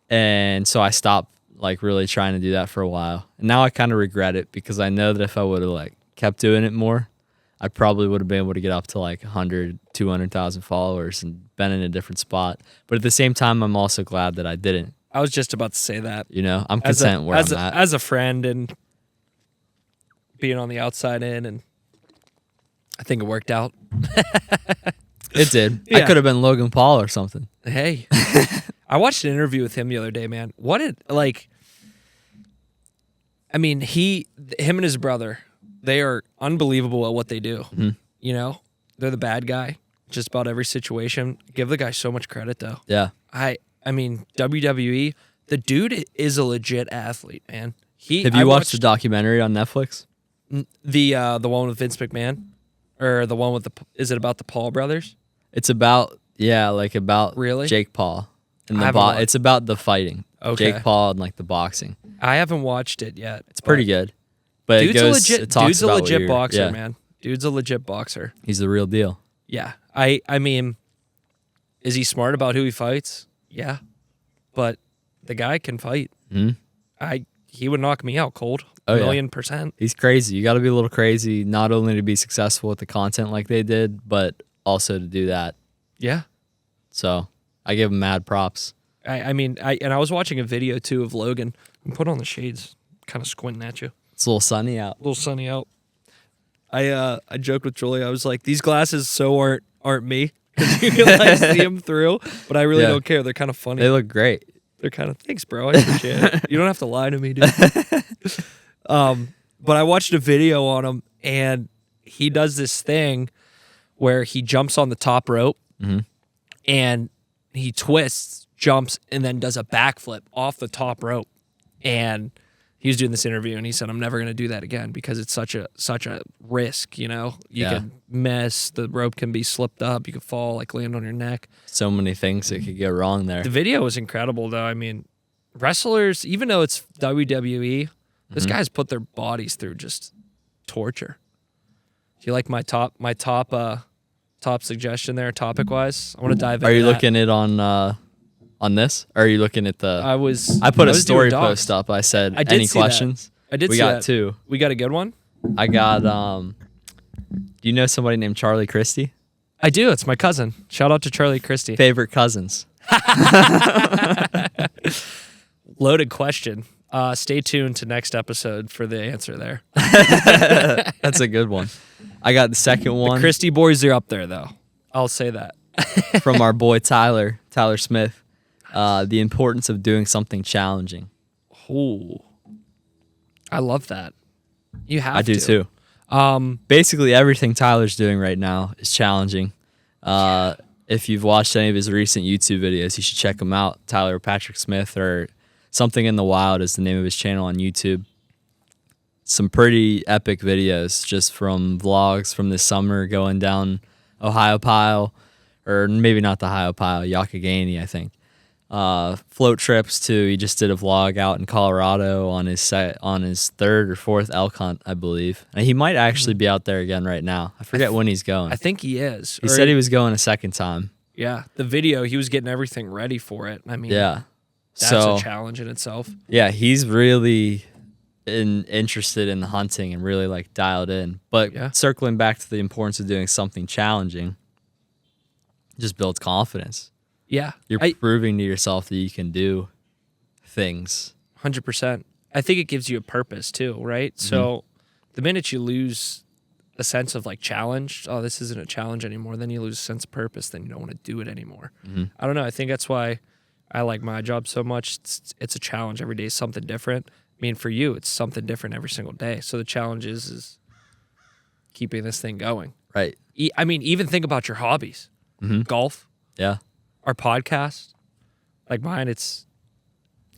And so I stopped like really trying to do that for a while. And now I kind of regret it because I know that if I would have like kept doing it more, I probably would have been able to get up to like 100, 200,000 followers and been in a different spot. But at the same time, I'm also glad that I didn't. I was just about to say that. You know, I'm content where I'm at. As a friend and being on the outside in, and I think it worked out. It did. Yeah. I could have been Logan Paul or something. Hey. I watched an interview with him the other day, man. I mean, him and his brother, they are unbelievable at what they do. Mm-hmm. You know, they're the bad guy, just about every situation. Give the guy so much credit, though. Yeah. I mean, WWE, the dude is a legit athlete, man. Have you watched the documentary on Netflix? The one with Vince McMahon, or the one with is it about the Paul brothers? It's about Really? Jake Paul and it's about the fighting. Okay. Jake Paul and like the boxing. I haven't watched it yet. It's pretty good. But Dude's a legit boxer, yeah. man. Dude's a legit boxer. He's the real deal. Yeah. I mean, is he smart about who he fights? Yeah. But the guy can fight. Mm-hmm. He would knock me out cold. Oh, 1,000,000%. He's crazy. You got to be a little crazy, not only to be successful with the content like they did, but also to do that. Yeah. So I give him mad props. I mean, I was watching a video too of Logan. Put on the shades, kind of squinting at you. It's a little sunny out. A little sunny out. I joked with Julie. I was like, these glasses aren't me. You can like see them through, but I really don't care. They're kind of funny. They look great. They're kind of, thanks, bro. I appreciate it. You don't have to lie to me, dude. But I watched a video on him, and he does this thing where he jumps on the top rope, and he twists, jumps, and then does a backflip off the top rope. And he was doing this interview, and he said, "I'm never going to do that again because it's such a risk. You know, you can miss. The rope can be slipped up. You could fall, like land on your neck. So many things that could go wrong there." The video was incredible, though. I mean, wrestlers, even though it's WWE, those guys put their bodies through just torture. Do you like my top suggestion there, topic wise? I want to dive into Are you that. looking at on this? Or are you looking at the? I put a story post up. I said, any questions? I did. We see got that. two. We got a good one. I got. Do you know somebody named Charlie Christie? I do. It's my cousin. Shout out to Charlie Christie. Favorite cousins? Loaded question. Stay tuned to next episode for the answer there. That's a good one. I got the second one. The Christie boys are up there, though. I'll say that. From our boy Tyler Smith. The importance of doing something challenging. Ooh. I love that. You have to. I do too. Basically, everything Tyler's doing right now is challenging. If you've watched any of his recent YouTube videos, you should check them out. Tyler Patrick Smith, or Something in the Wild is the name of his channel on YouTube. Some pretty epic videos just from vlogs from this summer going down Ohio Pile, or maybe not the Ohio Pile, Yakagani, I think. float trips to. He just did a vlog out in Colorado on his third or fourth elk hunt, I believe. And he might actually be out there again right now. I forget when he's going. I think he is. He said he was going a second time. Yeah, the video, he was getting everything ready for it. I mean, yeah, that's a challenge in itself. Yeah, he's really interested in the hunting and really like dialed in. But circling back to the importance of doing something challenging, just builds confidence. Yeah. You're proving to yourself that you can do things. 100%. I think it gives you a purpose too, right? Mm-hmm. So the minute you lose a sense of like challenge, oh, this isn't a challenge anymore, then you lose a sense of purpose, then you don't want to do it anymore. Mm-hmm. I don't know. I think that's why I like my job so much. It's a challenge. Every day is something different. I mean, for you, it's something different every single day. So the challenge is keeping this thing going. Right. I mean, even think about your hobbies. Mm-hmm. Golf. Yeah. Our podcast, like mine, it's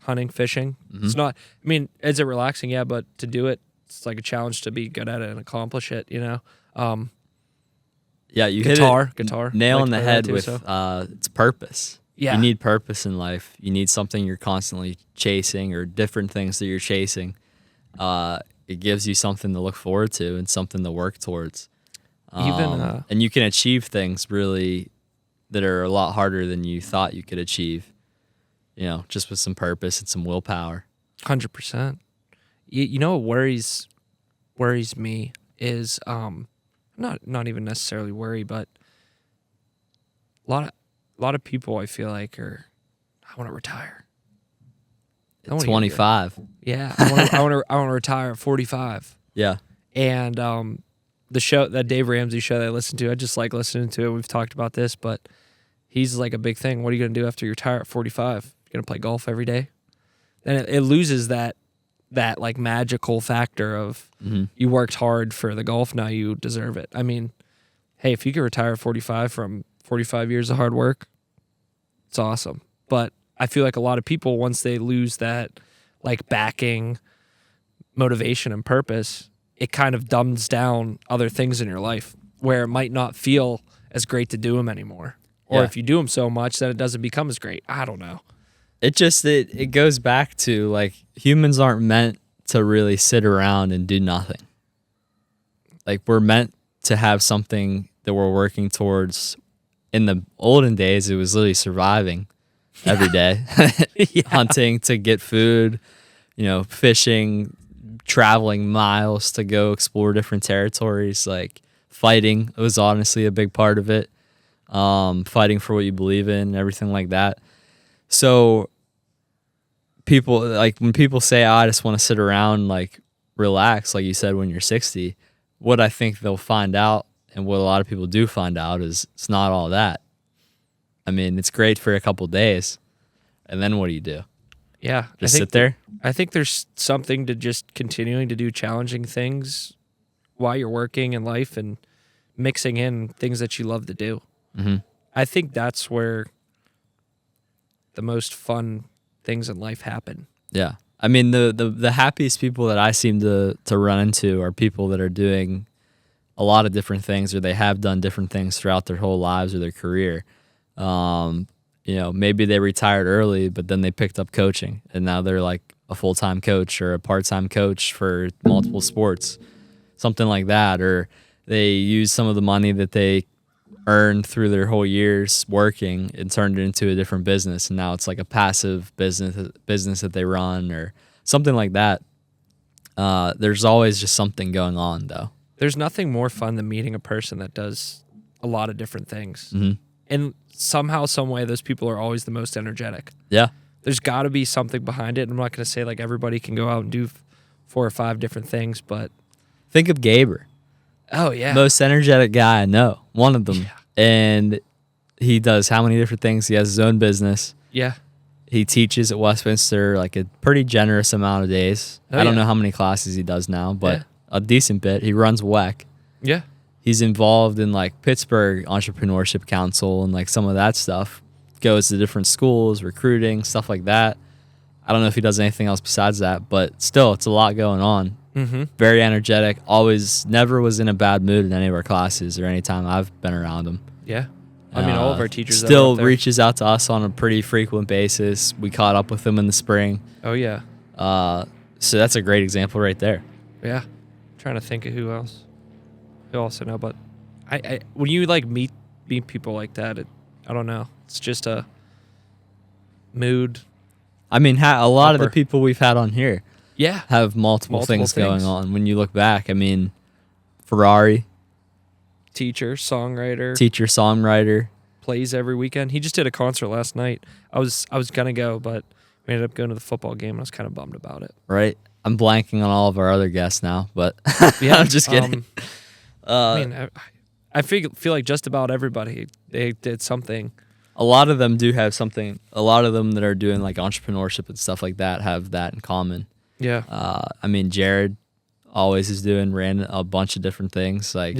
hunting, fishing. Mm-hmm. It's not, I mean, is it relaxing? Yeah, but to do it, it's like a challenge to be good at it and accomplish it, you know? Yeah, you guitar, hit it nail on the head with its purpose. Yeah. You need purpose in life. You need something you're constantly chasing or different things that you're chasing. It gives you something to look forward to and something to work towards. And you can achieve things really that are a lot harder than you thought you could achieve, you know, just with some purpose and some willpower. 100%. You know what worries me is not even necessarily worry, but a lot of people I feel like I want to retire. At 25. Yeah, I want to retire at 45. Yeah. And the show, that Dave Ramsey show that I listened to, I just like listening to it. We've talked about this, but he's like a big thing. What are you going to do after you retire at 45? You're going to play golf every day? Then it loses that like magical factor of you worked hard for the golf, now you deserve it. I mean, hey, if you could retire at 45 from 45 years of hard work, it's awesome. But I feel like a lot of people, once they lose that like backing, motivation, and purpose, it kind of dumbs down other things in your life where it might not feel as great to do them anymore. Or if you do them so much, then it doesn't become as great. I don't know. It goes back to like humans aren't meant to really sit around and do nothing. Like we're meant to have something that we're working towards. In the olden days, it was literally surviving every day, hunting to get food, you know, fishing, traveling miles to go explore different territories. Like fighting was honestly a big part of it. Fighting for what you believe in and everything like that. So people, like when people say, oh, I just want to sit around, like relax, like you said, when you're 60, what I think they'll find out and what a lot of people do find out is it's not all that. I mean, it's great for a couple days. And then what do you do? Yeah. Just sit there? I think there's something to just continuing to do challenging things while you're working in life and mixing in things that you love to do. Mm-hmm. I think that's where the most fun things in life happen. Yeah. I mean, the happiest people that I seem to run into are people that are doing a lot of different things, or they have done different things throughout their whole lives or their career. You know, maybe they retired early, but then they picked up coaching and now they're like a full-time coach or a part-time coach for multiple sports, something like that. Or they use some of the money that they earned through their whole years working and turned it into a different business. And now it's like a passive business that they run or something like that. There's always just something going on though. There's nothing more fun than meeting a person that does a lot of different things. Mm-hmm. And somehow, some way, those people are always the most energetic. Yeah. There's got to be something behind it. I'm not going to say like everybody can go out and do 4 or 5 different things, but think of Gaber. Oh, yeah. Most energetic guy I know. One of them. Yeah. And he does how many different things? He has his own business. Yeah. He teaches at Westminster like a pretty generous amount of days. I don't know how many classes he does now, but a decent bit. He runs WEC. Yeah. He's involved in like Pittsburgh Entrepreneurship Council and like some of that stuff. Goes to different schools, recruiting, stuff like that. I don't know if he does anything else besides that, but still, it's a lot going on. Mm-hmm. Very energetic. Always, never was in a bad mood in any of our classes or any time I've been around him. Yeah. I mean, all of our teachers still reaches out to us on a pretty frequent basis. We caught up with him in the spring. Oh, yeah. So that's a great example right there. Yeah. I'm trying to think of who else. Who else I know, but I when you like meet people like that, I don't know. It's just a mood. I mean, a lot of the people we've had on here have multiple things going on. When you look back, I mean, Ferrari. Teacher, songwriter, plays every weekend. He just did a concert last night. I was gonna go, but we ended up going to the football game, and I was kind of bummed about it. Right. I'm blanking on all of our other guests now, but yeah, I'm just kidding. I mean, I feel like just about everybody, they did something. A lot of them do have something. A lot of them that are doing like entrepreneurship and stuff like that have that in common. Yeah. I mean, Jared always is doing a bunch of different things. Like,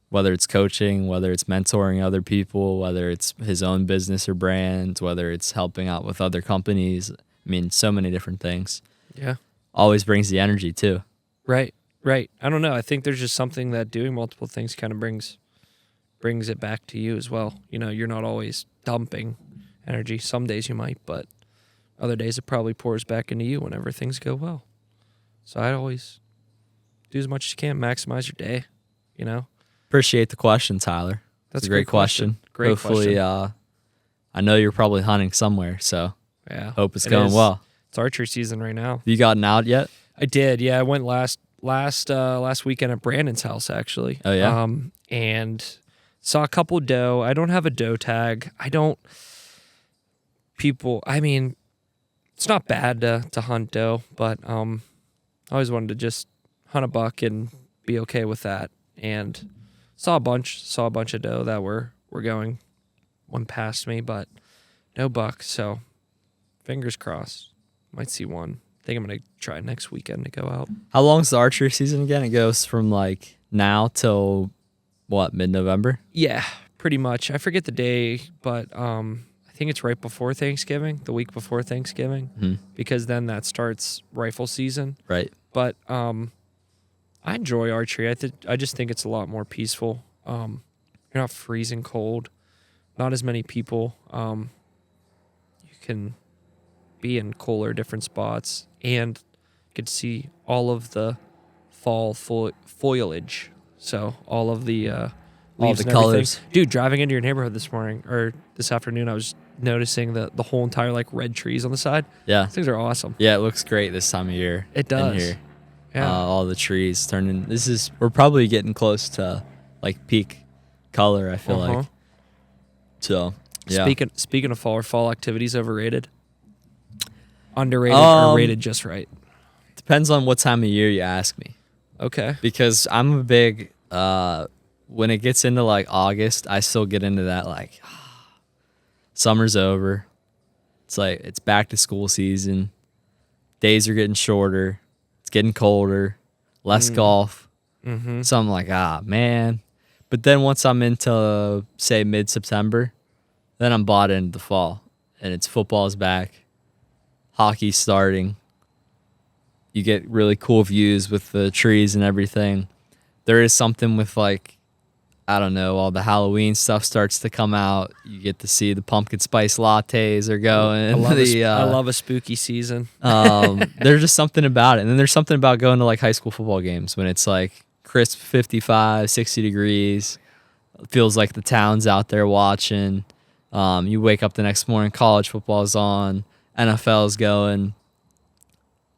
whether it's coaching, whether it's mentoring other people, whether it's his own business or brand, whether it's helping out with other companies. I mean, so many different things. Yeah. Always brings the energy too. Right. I don't know. I think there's just something that doing multiple things kind of brings it back to you as well. You know, you're not always dumping energy. Some days you might, but other days it probably pours back into you whenever things go well. So I'd always do as much as you can, maximize your day, you know? Appreciate the question, Tyler. That's a great question. Hopefully, I know you're probably hunting somewhere, so hope it's going well. It's archery season right now. You gotten out yet? I did. Yeah, I went last weekend at Brandon's house actually. Oh yeah. And saw a couple doe. I don't have a doe tag. I mean, it's not bad to hunt doe, but I always wanted to just hunt a buck and be okay with that. And saw a bunch of doe that were going one past me, but no buck. So fingers crossed. Might see one. I think I'm going to try next weekend to go out. How long's the archery season again? It goes from like now till what, mid-November? Yeah, pretty much. I forget the day, but I think it's right before Thanksgiving, the week before Thanksgiving, because then that starts rifle season. Right. But I enjoy archery. I just think it's a lot more peaceful. You're not freezing cold. Not as many people. You can be in cooler, different spots, and get to see all of the fall foliage. So all of the leaves and colors. Dude, driving into your neighborhood this afternoon, I was noticing the whole entire like red trees on the side. Yeah, these things are awesome. Yeah, it looks great this time of year. It does. In here. Yeah, all the trees turning. We're probably getting close to like peak color. I feel like. So yeah. Speaking of fall, are fall activities overrated? Underrated or rated just right? Depends on what time of year you ask me. Okay. Because I'm a big when it gets into like August, I still get into that like summer's over. It's like it's back to school season. Days are getting shorter. It's getting colder. Less golf. Mm-hmm. So I'm like, man. But then once I'm into say mid-September, then I'm bought into the fall. And it's football's back. Hockey's starting. You get really cool views with the trees and everything. There is something with like, I don't know, all the Halloween stuff starts to come out. You get to see the pumpkin spice lattes are going. I love a spooky season. There's just something about it. And then there's something about going to like high school football games when it's like crisp 55, 60 degrees. It feels like the town's out there watching. You wake up the next morning, college football's on. NFL's going.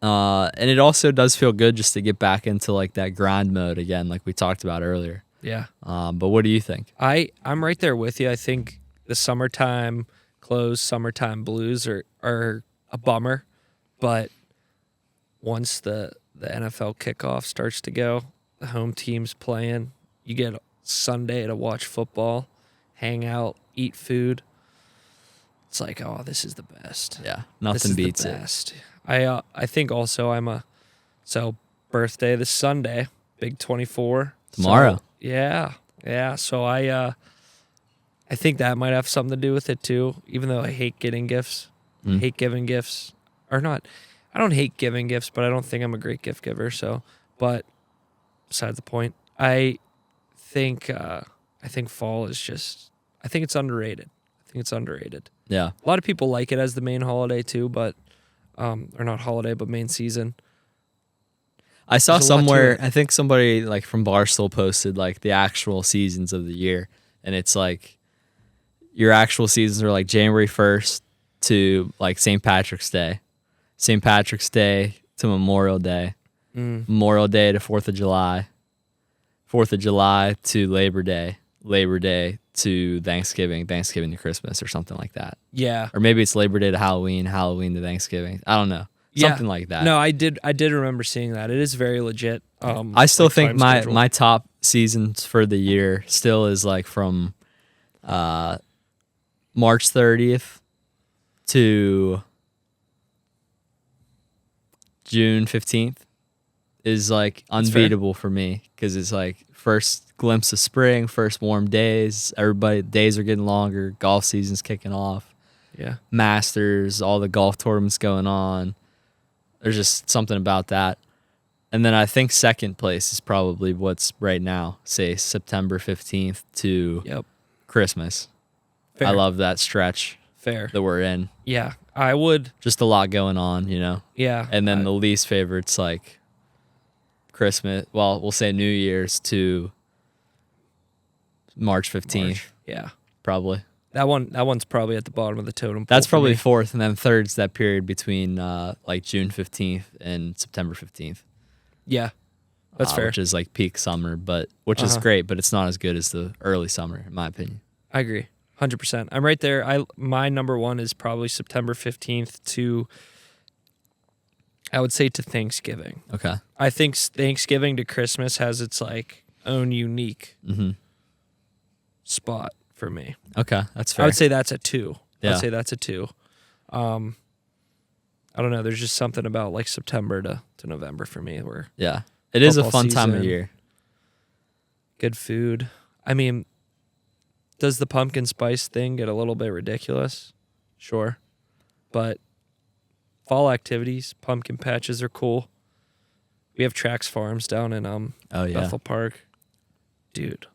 And it also does feel good just to get back into like that grind mode again, like we talked about earlier. Yeah. But what do you think? I'm right there with you. I think the summertime clothes, summertime blues are a bummer. But once the NFL kickoff starts to go, the home team's playing, you get Sunday to watch football, hang out, eat food. It's like, oh, this is the best. Yeah, nothing beats it. I think also birthday this Sunday, big 24 tomorrow. So, yeah. So I think that might have something to do with it too. Even though I hate getting gifts, hate giving gifts, or not. I don't hate giving gifts, but I don't think I'm a great gift giver. So, but besides the point, I think fall is just. I think it's underrated. Yeah. A lot of people like it as the main holiday too, but or not holiday, but main season. I saw somewhere, I think somebody like from Barstool posted like the actual seasons of the year, and it's like your actual seasons are like January 1st to like St. Patrick's Day to Memorial Day, Memorial Day to 4th of July, 4th of July to Labor Day to Thanksgiving to Christmas or something like that. Yeah. Or maybe it's Labor Day to Halloween to Thanksgiving. I don't know. Something like that. No, I did remember seeing that. It is very legit. I still think my top seasons for the year still is like from March 30th to June 15th is like unbeatable for me because it's like first glimpse of spring, first warm days. Days are getting longer. Golf season's kicking off. Yeah. Masters, all the golf tournaments going on. There's just something about that. And then I think second place is probably what's right now, say September 15th to Christmas. Fair. I love that stretch that we're in. Yeah, I would. Just a lot going on, you know? Yeah. And then the least favorite's like Christmas. Well, we'll say New Year's to March 15th. Yeah. Probably. That one's probably at the bottom of the totem pole. That's probably fourth, and then third's that period between like June 15th and September 15th. Yeah, that's fair. Which is like peak summer, which is great, but it's not as good as the early summer, in my opinion. I agree, 100%. I'm right there. My number one is probably September 15th to, I would say, to Thanksgiving. Okay. I think Thanksgiving to Christmas has its like own unique spot for me. Okay, that's fair. I would say that's a 2. Yeah. I'd say that's a 2. I don't know. There's just something about like September to November for me where it is a fun time of year. Good food. I mean, does the pumpkin spice thing get a little bit ridiculous? Sure. But fall activities, pumpkin patches are cool. We have Trax Farms down in Bethel Park. Dude,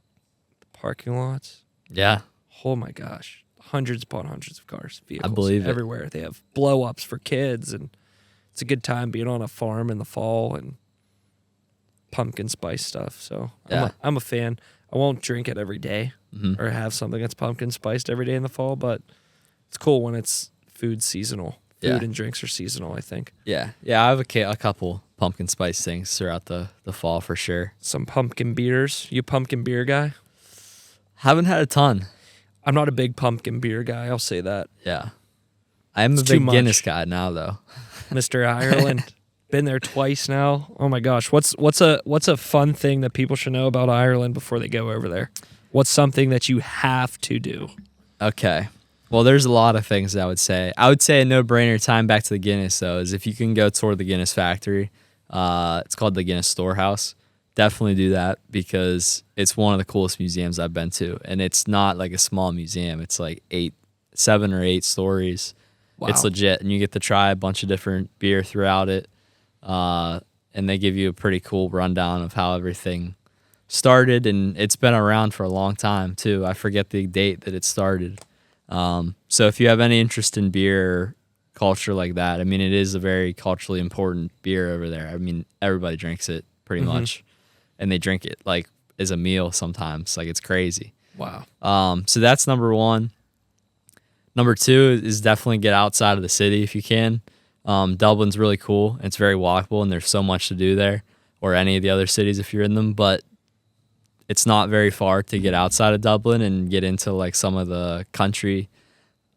the parking lots. Yeah. Oh my gosh. Hundreds upon hundreds of cars, vehicles. I believe everywhere. They have blow-ups for kids, and it's a good time being on a farm in the fall and pumpkin spice stuff. So I'm a fan. I won't drink it every day or have something that's pumpkin spiced every day in the fall, but it's cool when it's food seasonal. Food and drinks are seasonal, I think. Yeah. Yeah, I have a couple pumpkin spice things throughout the fall for sure. Some pumpkin beers. You a pumpkin beer guy? Haven't had a ton. I'm not a big pumpkin beer guy. I'll say that. Yeah. I am a big Guinness guy now, though. Mr. Ireland. Been there twice now. Oh my gosh. What's a fun thing that people should know about Ireland before they go over there? What's something that you have to do? Okay. Well, there's a lot of things I would say. I would say a no-brainer time back to the Guinness, though, is if you can go tour the Guinness factory. It's called the Guinness Storehouse. Definitely do that because it's one of the coolest museums I've been to. And it's not like a small museum. It's like 7 or 8 stories. Wow. It's legit. And you get to try a bunch of different beer throughout it. And they give you a pretty cool rundown of how everything started. And it's been around for a long time, too. I forget the date that it started. So if you have any interest in beer culture like that, I mean, it is a very culturally important beer over there. I mean, everybody drinks it pretty much. And they drink it like as a meal sometimes. Like it's crazy. Wow. So that's number one. Number two is definitely get outside of the city if you can. Dublin's really cool. It's very walkable and there's so much to do there, or any of the other cities if you're in them, but it's not very far to get outside of Dublin and get into like some of the country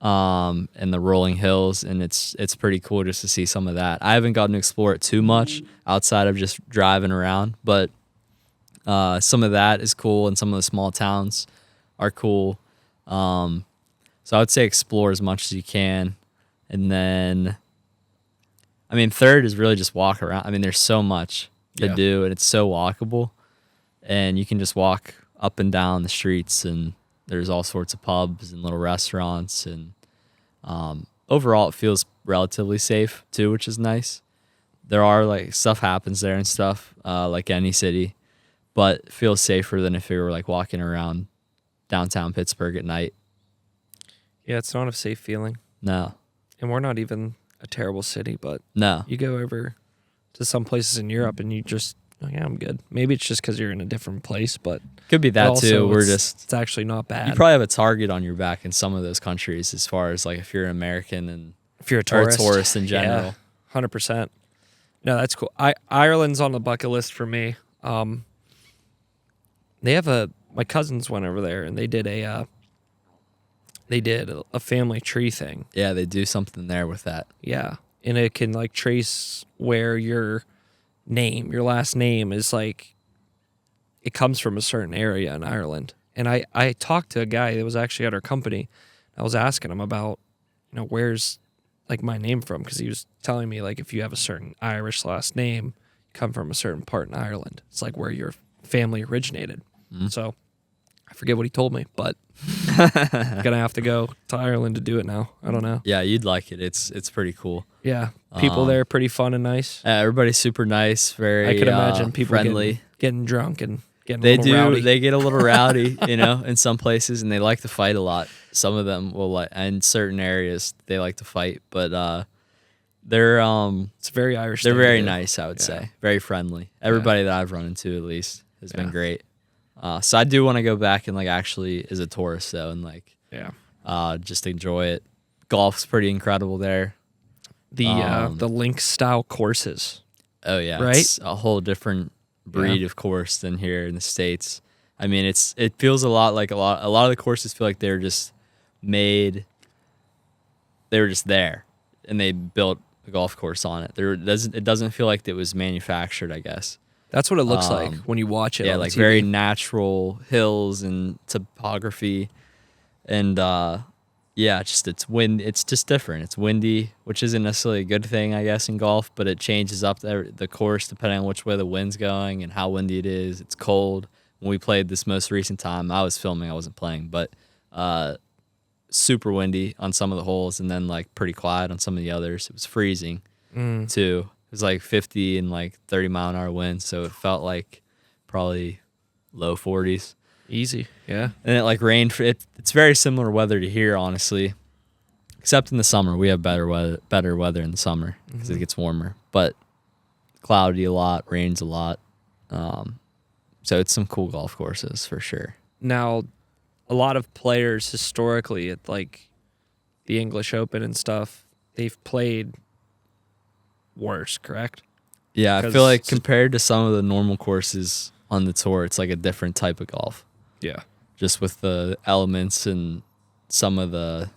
and the rolling hills, and it's pretty cool just to see some of that. I haven't gotten to explore it too much outside of just driving around, but some of that is cool, and some of the small towns are cool. So I would say explore as much as you can. And then, I mean, third is really just walk around. I mean, there's so much to do, and it's so walkable. And you can just walk up and down the streets, and there's all sorts of pubs and little restaurants. And overall, it feels relatively safe, too, which is nice. There are, like, stuff happens there and stuff, like any city. But it feels safer than if you were, like, walking around downtown Pittsburgh at night. Yeah, it's not a safe feeling. No. And we're not even a terrible city, but No. you go over to some places in Europe and you just, oh, yeah, I'm good. Maybe it's just because you're in a different place, but could be that too. It's actually not bad. You probably have a target on your back in some of those countries as far as like if you're an American and if you're a tourist, or a tourist in general. Yeah, 100%. No, that's cool. Ireland's on the bucket list for me. They have my cousins went over there and they did a family tree thing. Yeah, they do something there with that. Yeah. And it can like trace where your last name is like, it comes from a certain area in Ireland. And I talked to a guy that was actually at our company. I was asking him about, where's like my name from? Because he was telling me like if you have a certain Irish last name, you come from a certain part in Ireland. It's like where your family originated. Mm-hmm. So I forget what he told me, but I'm gonna have to go to Ireland to do it now. I don't know. Yeah, you'd like it. It's pretty cool. Yeah, people there are pretty fun and nice. Everybody's super nice. Very. I could imagine people friendly, getting drunk and getting. They do. Rowdy. They get a little rowdy, in some places, and they like to fight a lot. Some of them will in certain areas they like to fight, but they're it's very Irish. They're very nice, I would say. Very friendly. Everybody that I've run into, at least, has been great. So I do want to go back and like actually as a tourist though, and like just enjoy it. Golf's pretty incredible there. The link style courses. Oh yeah, right? It's a whole different breed of course than here in the States. I mean, it feels a lot like a lot of the courses feel like they're just made. They were just there, and they built a golf course on it. It doesn't feel like it was manufactured, I guess. That's what it looks like when you watch it. Yeah, like TV. Very natural hills and topography, and it's just different. It's windy, which isn't necessarily a good thing, I guess, in golf, but it changes up the course depending on which way the wind's going and how windy it is. It's cold. When we played this most recent time, I was filming, I wasn't playing, but super windy on some of the holes, and then like pretty quiet on some of the others. It was freezing too. It was like 50 and like 30-mile-an-hour winds, so it felt like probably low 40s. Easy, yeah. And it like rained. It's very similar weather to here, honestly, except in the summer. We have better weather in the summer because it gets warmer, but cloudy a lot, rains a lot. So it's some cool golf courses for sure. Now, a lot of players historically at like the English Open and stuff, they've played worse, correct? Yeah, I feel like compared to some of the normal courses on the tour, it's like a different type of golf. Yeah. Just with the elements and some of the,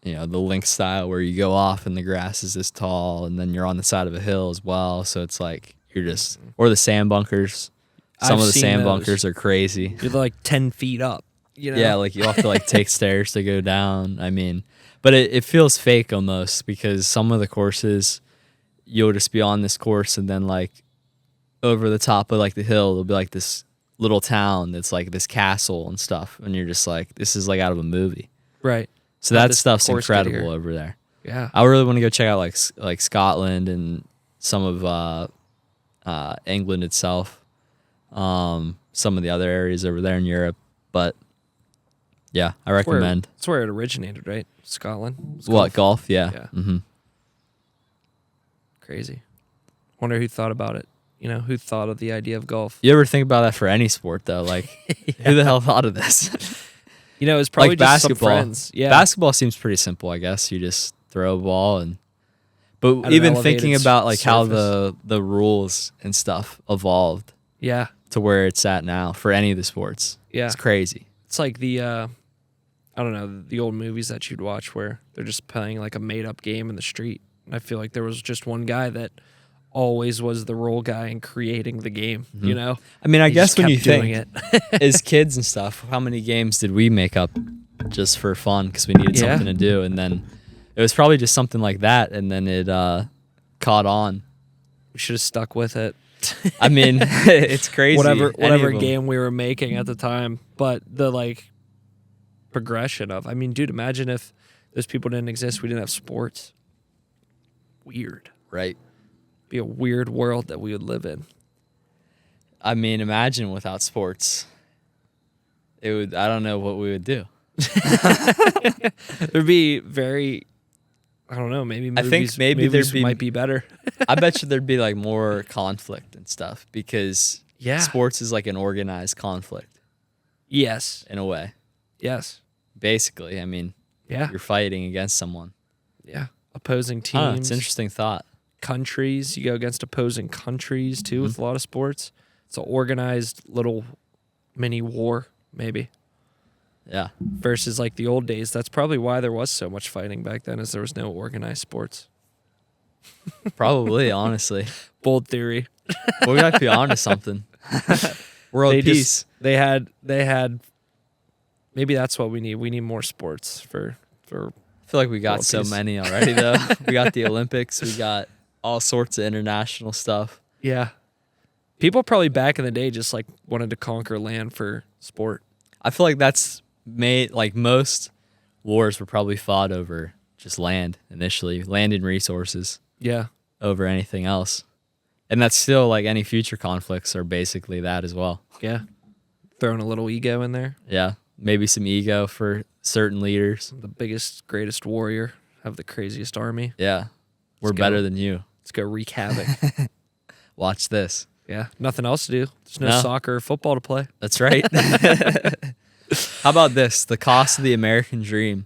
the link style where you go off and the grass is this tall and then you're on the side of a hill as well. So it's like you're just, or the sand bunkers. Some of the sand bunkers are crazy. You're like 10 feet up. Yeah, like you have to like take stairs to go down. I mean, but it feels fake almost because some of the courses, you'll just be on this course and then like over the top of like the hill, there'll be like this little town that's like this castle and stuff. And you're just like, this is like out of a movie. Right. So that stuff's incredible over there. Yeah. I really want to go check out like Scotland and some of England itself. Some of the other areas over there in Europe. But yeah, I recommend. That's where it originated, right? Scotland? What, golf? Yeah. Mm-hmm. Crazy. Wonder who thought about it. Who thought of the idea of golf? You ever think about that for any sport, though? Like, who the hell thought of this? It's probably like just basketball. Some friends. Yeah. Basketball seems pretty simple, I guess. You just throw a ball But even thinking about like how the rules and stuff evolved. Yeah. To where it's at now for any of the sports. Yeah. It's crazy. It's like the, I don't know, the old movies that you'd watch where they're just playing like a made-up game in the street. And I feel like there was just one guy that always was the role guy in creating the game, I mean, I guess when you think, as kids and stuff, how many games did we make up just for fun because we needed something to do? And then it was probably just something like that, and then it caught on. We should have stuck with it. I mean, it's crazy. Whatever game we were making at the time, but the like progression of, I mean, dude, imagine if those people didn't exist, we didn't have sports. Weird. Right. Be a weird world that we would live in. I mean, imagine without sports. I don't know what we would do. There'd be very, I don't know, maybe movies, I think maybe might be better. I bet you there'd be like more conflict and stuff because Yeah. sports is like an organized conflict Yes. in a way. Yes. Basically, I mean, Yeah. you're fighting against someone. Yeah. Opposing I don't know, teams. it's an interesting thought. Countries. You go against opposing countries too with a lot of sports. It's an organized little mini war, maybe. Yeah. Versus like the old days. That's probably why there was so much fighting back then, is there was no organized sports. Probably, honestly. Bold theory. We might be onto something. World peace. They had maybe that's what we need. We need more sports for I feel like we got world so peace. many already though. We got the Olympics, we got all sorts of international stuff. Yeah. People probably back in the day just like wanted to conquer land for sport. I feel like that's made like most wars were probably fought over just land initially, land and resources Yeah. over anything else. And that's still like any future conflicts are basically that as well. Yeah. Throwing a little ego in there. Yeah. Maybe some ego for certain leaders. The biggest, greatest warrior, have the craziest army. Yeah. We're Let's go. better than you. Let's go wreak havoc. Watch this. Yeah. Nothing else to do. There's no No. soccer or football to play. That's right. How about this? The cost of the American dream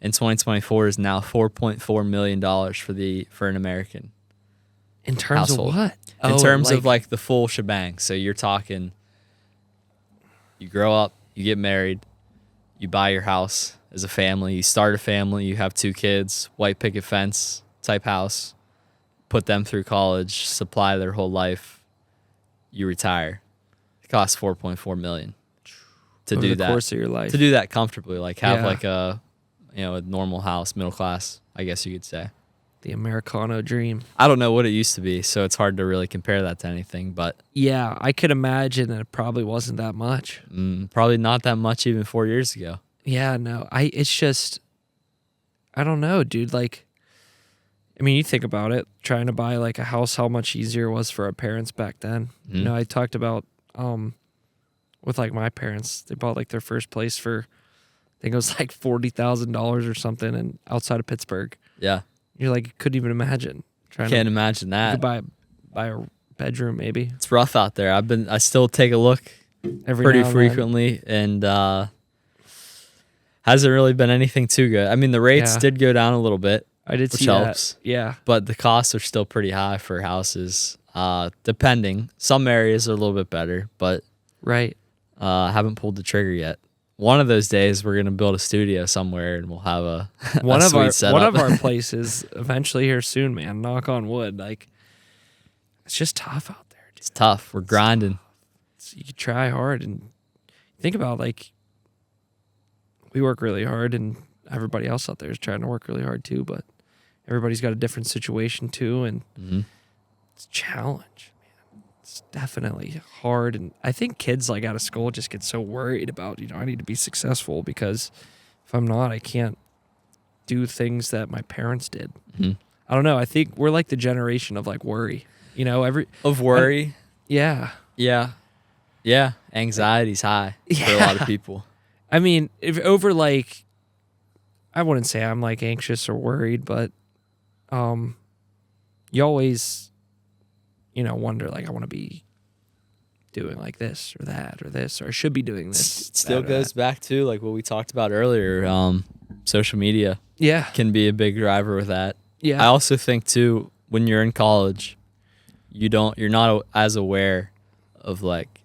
in 2024 is now $4.4 million for an American. In terms Household. of what? In terms of like the full shebang. So you're talking, you grow up, you get married, you buy your house as a family, you start a family, you have 2 kids, white picket fence type house, put them through college, supply their whole life, you retire. It costs $4.4 million to over do the that. course of your life. To do that comfortably, like have Yeah. like a normal house, middle class, I guess you could say. The Americano dream. I don't know what it used to be, so it's hard to really compare that to anything, but Yeah, I could imagine that it probably wasn't that much. probably not that much even 4 years ago. Yeah, no. It's just I don't know, dude. Like, I mean, you think about it, trying to buy like a house, how much easier it was for our parents back then. You know, I talked about with like my parents, they bought like their first place for I think it was like $40,000 or something and outside of Pittsburgh. Yeah. You're like, you couldn't even imagine trying Can't to imagine you that. could buy a bedroom maybe. It's rough out there. I still take a look Every pretty now and then. frequently, and hasn't really been anything too good. I mean, the rates Yeah. did go down a little bit, I did which see helps. that. Yeah. But the costs are still pretty high for houses. Depending, some areas are a little bit better, but Right. haven't pulled the trigger yet. One of those days, we're gonna build a studio somewhere, and we'll have a One a of sweet our setup. one of our places eventually here soon, man. Knock on wood. Like, it's just tough out there. Dude. It's tough. We're grinding. You could try hard and think about like we work really hard, and everybody else out there is trying to work really hard too. But everybody's got a different situation too, and it's a challenge, man. It's definitely hard, and I think kids like out of school just get so worried about I need to be successful because if I'm not, I can't do things that my parents did. I don't know. I think we're like the generation of like worry. Of worry. Yeah. Yeah. Anxiety's high for a lot of people. I mean, if over like, I wouldn't say I'm like anxious or worried, but you always, wonder like I want to be doing like this or that or this, or I should be doing this. It still that, or goes that. back to like what we talked about earlier. Social media Yeah. can be a big driver with that. Yeah. I also think too, when you're in college, you're not as aware of like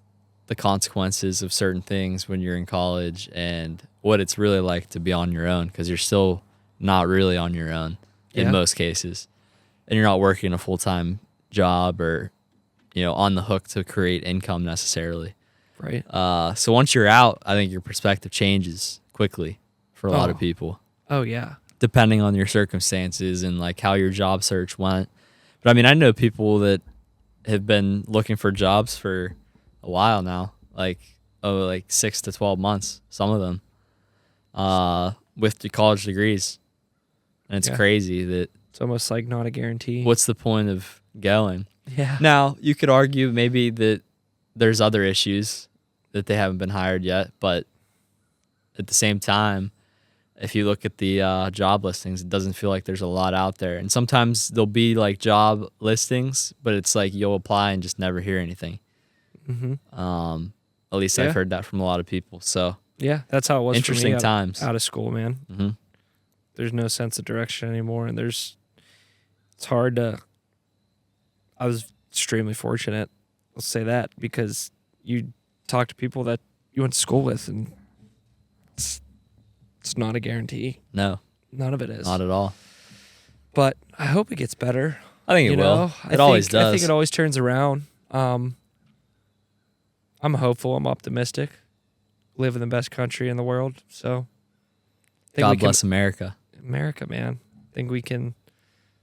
the consequences of certain things when you're in college and what it's really like to be on your own, because you're still not really on your own in most cases, and you're not working a full-time job or on the hook to create income necessarily. Right. So once you're out, I think your perspective changes quickly for a lot of people, Oh yeah. depending on your circumstances and like how your job search went. But I mean, I know people that have been looking for jobs for a while now, like 6 to 12 months, some of them, with the college degrees. And it's crazy that It's almost like not a guarantee. what's the point of going? Yeah. Now, you could argue maybe that there's other issues that they haven't been hired yet, but at the same time, if you look at the job listings, it doesn't feel like there's a lot out there. And sometimes there'll be like job listings, but it's like you'll apply and just never hear anything. At least I've heard that from a lot of people. So yeah, that's how it was. Interesting for me times out of school, man. There's no sense of direction anymore, and it's hard to. I was extremely fortunate. Let's say that, because you talk to people that you went to school with, and it's not a guarantee. No, none of it is. Not at all. But I hope it gets better. I think it will. It always does. I think it always turns around. I'm hopeful. I'm optimistic. Live in the best country in the world. So, God bless America. America, man. I think we can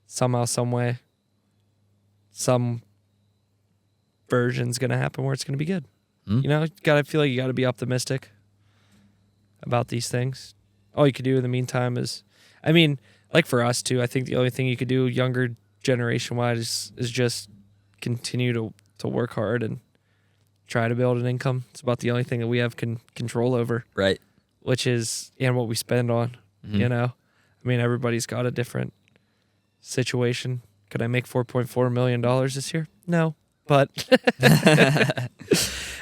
somehow, some way, some version's gonna happen where it's gonna be good. You know, gotta feel like you gotta be optimistic about these things. All you could do in the meantime is, I mean, like for us too, I think the only thing you could do younger generation wise is just continue to work hard and try to build an income. It's about the only thing that we have control over. Right. Which is, and what we spend on, you know? I mean, everybody's got a different situation. Could I make $4.4 million this year? No. But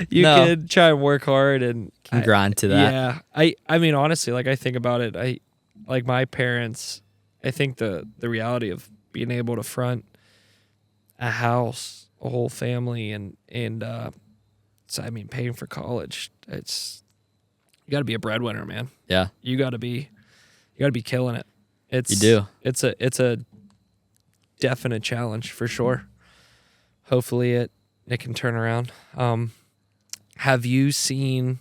you could try and work hard and grind to that. Yeah. I mean, honestly, like I think about it, like my parents, I think the reality of being able to front a house, a whole family, and so I mean, paying for college, you got to be a breadwinner, man. Yeah. You got to be killing it. You do. It's a definite challenge for sure. Hopefully it can turn around. Have you seen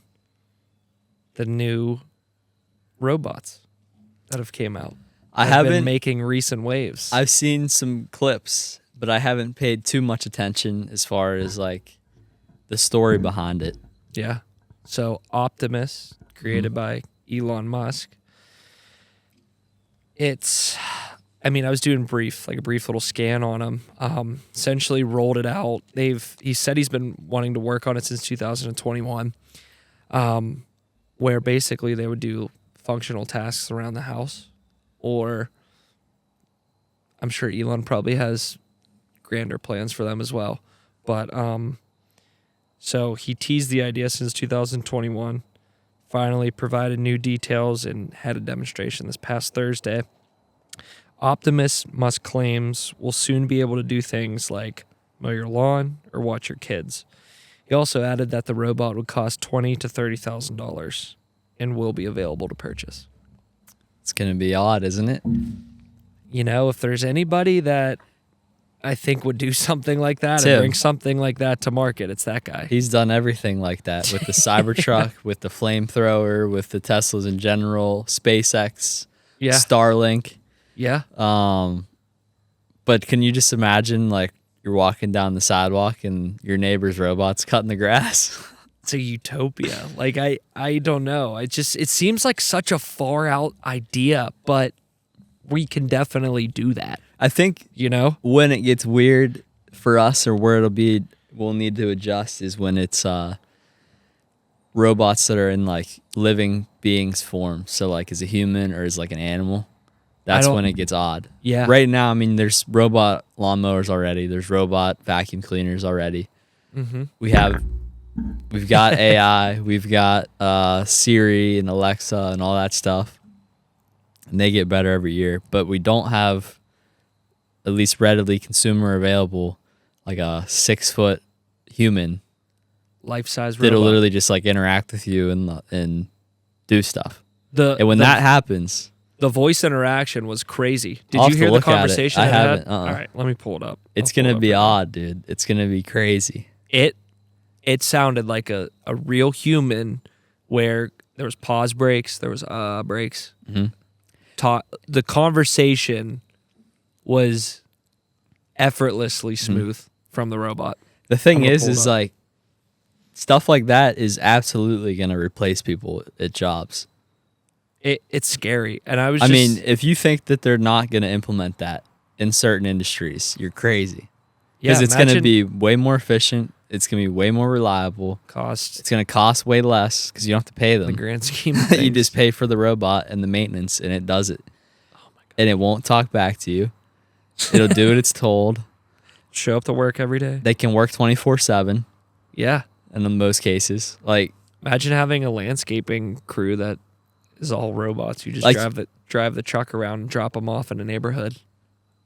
the new robots that have came out? I haven't been making recent waves. I've seen some clips, but I haven't paid too much attention as far as like the story behind it. Yeah. So Optimus, created by Elon Musk. I was doing a brief little scan on him. Essentially rolled it out. He said he's been wanting to work on it since 2021, where basically they would do functional tasks around the house, or I'm sure Elon probably has grander plans for them as well. But so he teased the idea since 2021, finally provided new details and had a demonstration this past Thursday. Optimus Musk claims will soon be able to do things like mow your lawn or watch your kids. He also added that the robot would cost $20,000 to $30,000 and will be available to purchase. It's going to be odd, isn't it? You know, if there's anybody that I think would do something like that and bring something like that to market, it's that guy. He's done everything like that with the Cybertruck, with the flamethrower, with the Teslas in general, SpaceX, Starlink. Yeah. But can you just imagine, like, you're walking down the sidewalk and your neighbor's robot's cutting the grass? It's a utopia. Like, I don't know. It seems like such a far out idea, but we can definitely do that. I think, when it gets weird for us, or where we'll need to adjust, is when it's robots that are in like living beings form. So like as a human or as like an animal. That's when it gets odd. Yeah. Right now, I mean, there's robot lawnmowers already. There's robot vacuum cleaners already. Mm-hmm. We've got AI. We've got Siri and Alexa and all that stuff. And they get better every year. But we don't have, at least readily consumer available, like a 6-foot human. Life-size robot. That'll literally just like interact with you and do stuff. And when that happens... The voice interaction was crazy. Did you hear the conversation? I haven't. All right, let me pull it up. It's going to be odd, dude. It's going to be crazy. It sounded like a real human, where there was pause breaks, there was breaks. Mm-hmm. The conversation was effortlessly smooth from the robot. The thing is like, stuff like that is absolutely going to replace people at jobs. It's scary. And I mean, if you think that they're not going to implement that in certain industries, you're crazy. Because it's going to be way more efficient. It's going to be way more reliable. Cost. It's going to cost way less because you don't have to pay them. The grand scheme of things. You just pay for the robot and the maintenance, and it does it. Oh my God. And it won't talk back to you. It'll do what it's told. Show up to work every day. They can work 24/7. Yeah. In most cases. Like, imagine having a landscaping crew that is all robots. You just drive the truck around and drop them off in a neighborhood.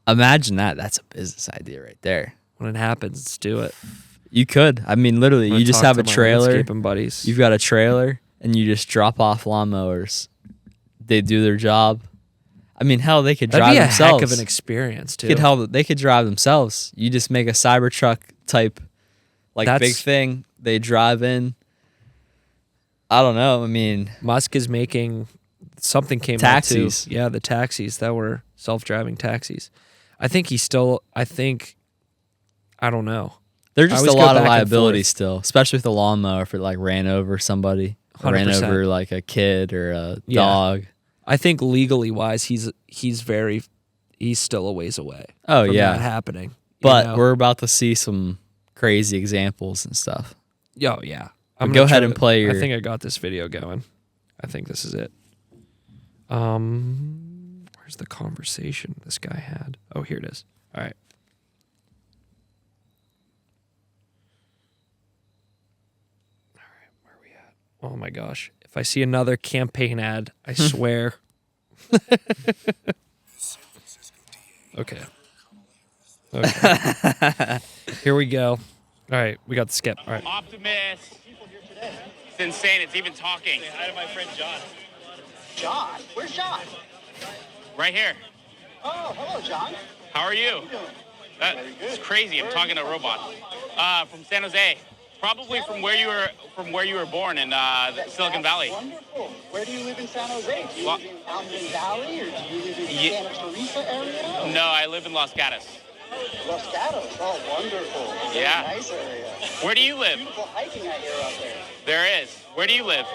Imagine that. That's a business idea right there. When it happens, let's do it. You could. I mean, literally, you just have a trailer. Buddies. You've got a trailer, and you just drop off lawnmowers. They do their job. I mean, hell, they could drive themselves. That'd be a heck of an experience, too. They could drive themselves. You just make a Cybertruck type, big thing. They drive in. I don't know. I mean, Musk is making something came taxis. Out too. Yeah, the taxis that were self-driving taxis. I think I don't know. There's just a lot of liability still, especially with the lawnmower if it ran over somebody, 100%. Ran over a kid or a dog. I think legally wise, he's still a ways away. Oh from yeah, that happening. But we're about to see some crazy examples and stuff. Oh yeah, go ahead and play your. I think I got this video going. I think this is it. Where's the conversation this guy had? Oh, here it is. All right. Where are we at? Oh my gosh. If I see another campaign ad, I swear. Okay. Here we go. All right, we got the skip. All right. Optimist. It's insane. It's even talking. Say hi to my friend John. John? Where's John? Right here. Oh, hello, John. How are you? It's crazy. I'm talking to a robot. From San Jose. Probably from where you were born in Silicon Valley. Wonderful. Where do you live in San Jose? Do you live in Mountain Valley or do you live in the Santa Teresa area? No, I live in Los Gatos. Los Gatos. Oh, wonderful. Very nice area. Where do you live? Beautiful hiking I hear out there. There is. Where do you live?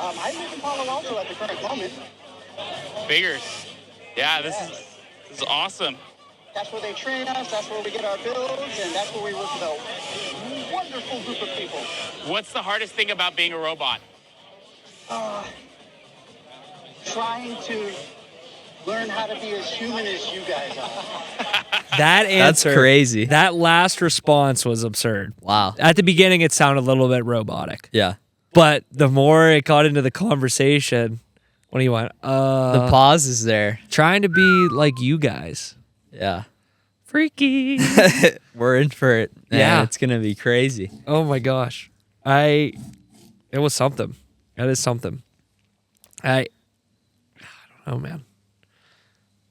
I live in Palo Alto at the current moment. Figures. Yeah, this is awesome. That's where they train us, that's where we get our builds, and that's where we work with a wonderful group of people. What's the hardest thing about being a robot? Trying to learn how to be as human as you guys are. That answer. That's crazy. That last response was absurd. Wow. At the beginning, it sounded a little bit robotic. Yeah. But the more it got into the conversation, what do you want? The pause is there. Trying to be like you guys. Yeah. Freaky. We're in for it. Man, yeah. It's going to be crazy. Oh my gosh. It was something. That is something. I don't know, man.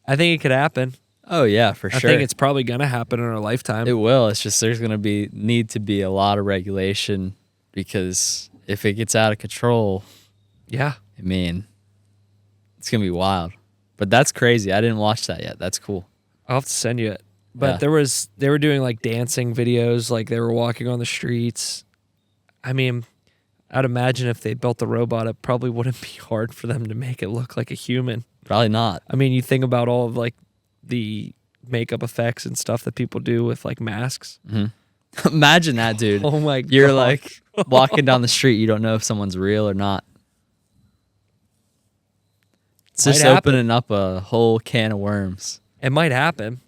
I think it could happen. Oh yeah, for sure. I think it's probably going to happen in our lifetime. It will. It's just there's going to need to be a lot of regulation because if it gets out of control, yeah. I mean, it's going to be wild. But that's crazy. I didn't watch that yet. That's cool. I'll have to send you it. But they were doing dancing videos, they were walking on the streets. I mean, I'd imagine if they built the robot, it probably wouldn't be hard for them to make it look like a human. Probably not. I mean, you think about all of the makeup effects and stuff that people do with masks. Mm-hmm. Imagine that, dude. Oh my god. You're walking down the street, you don't know if someone's real or not. It's just opening up a whole can of worms. It might happen.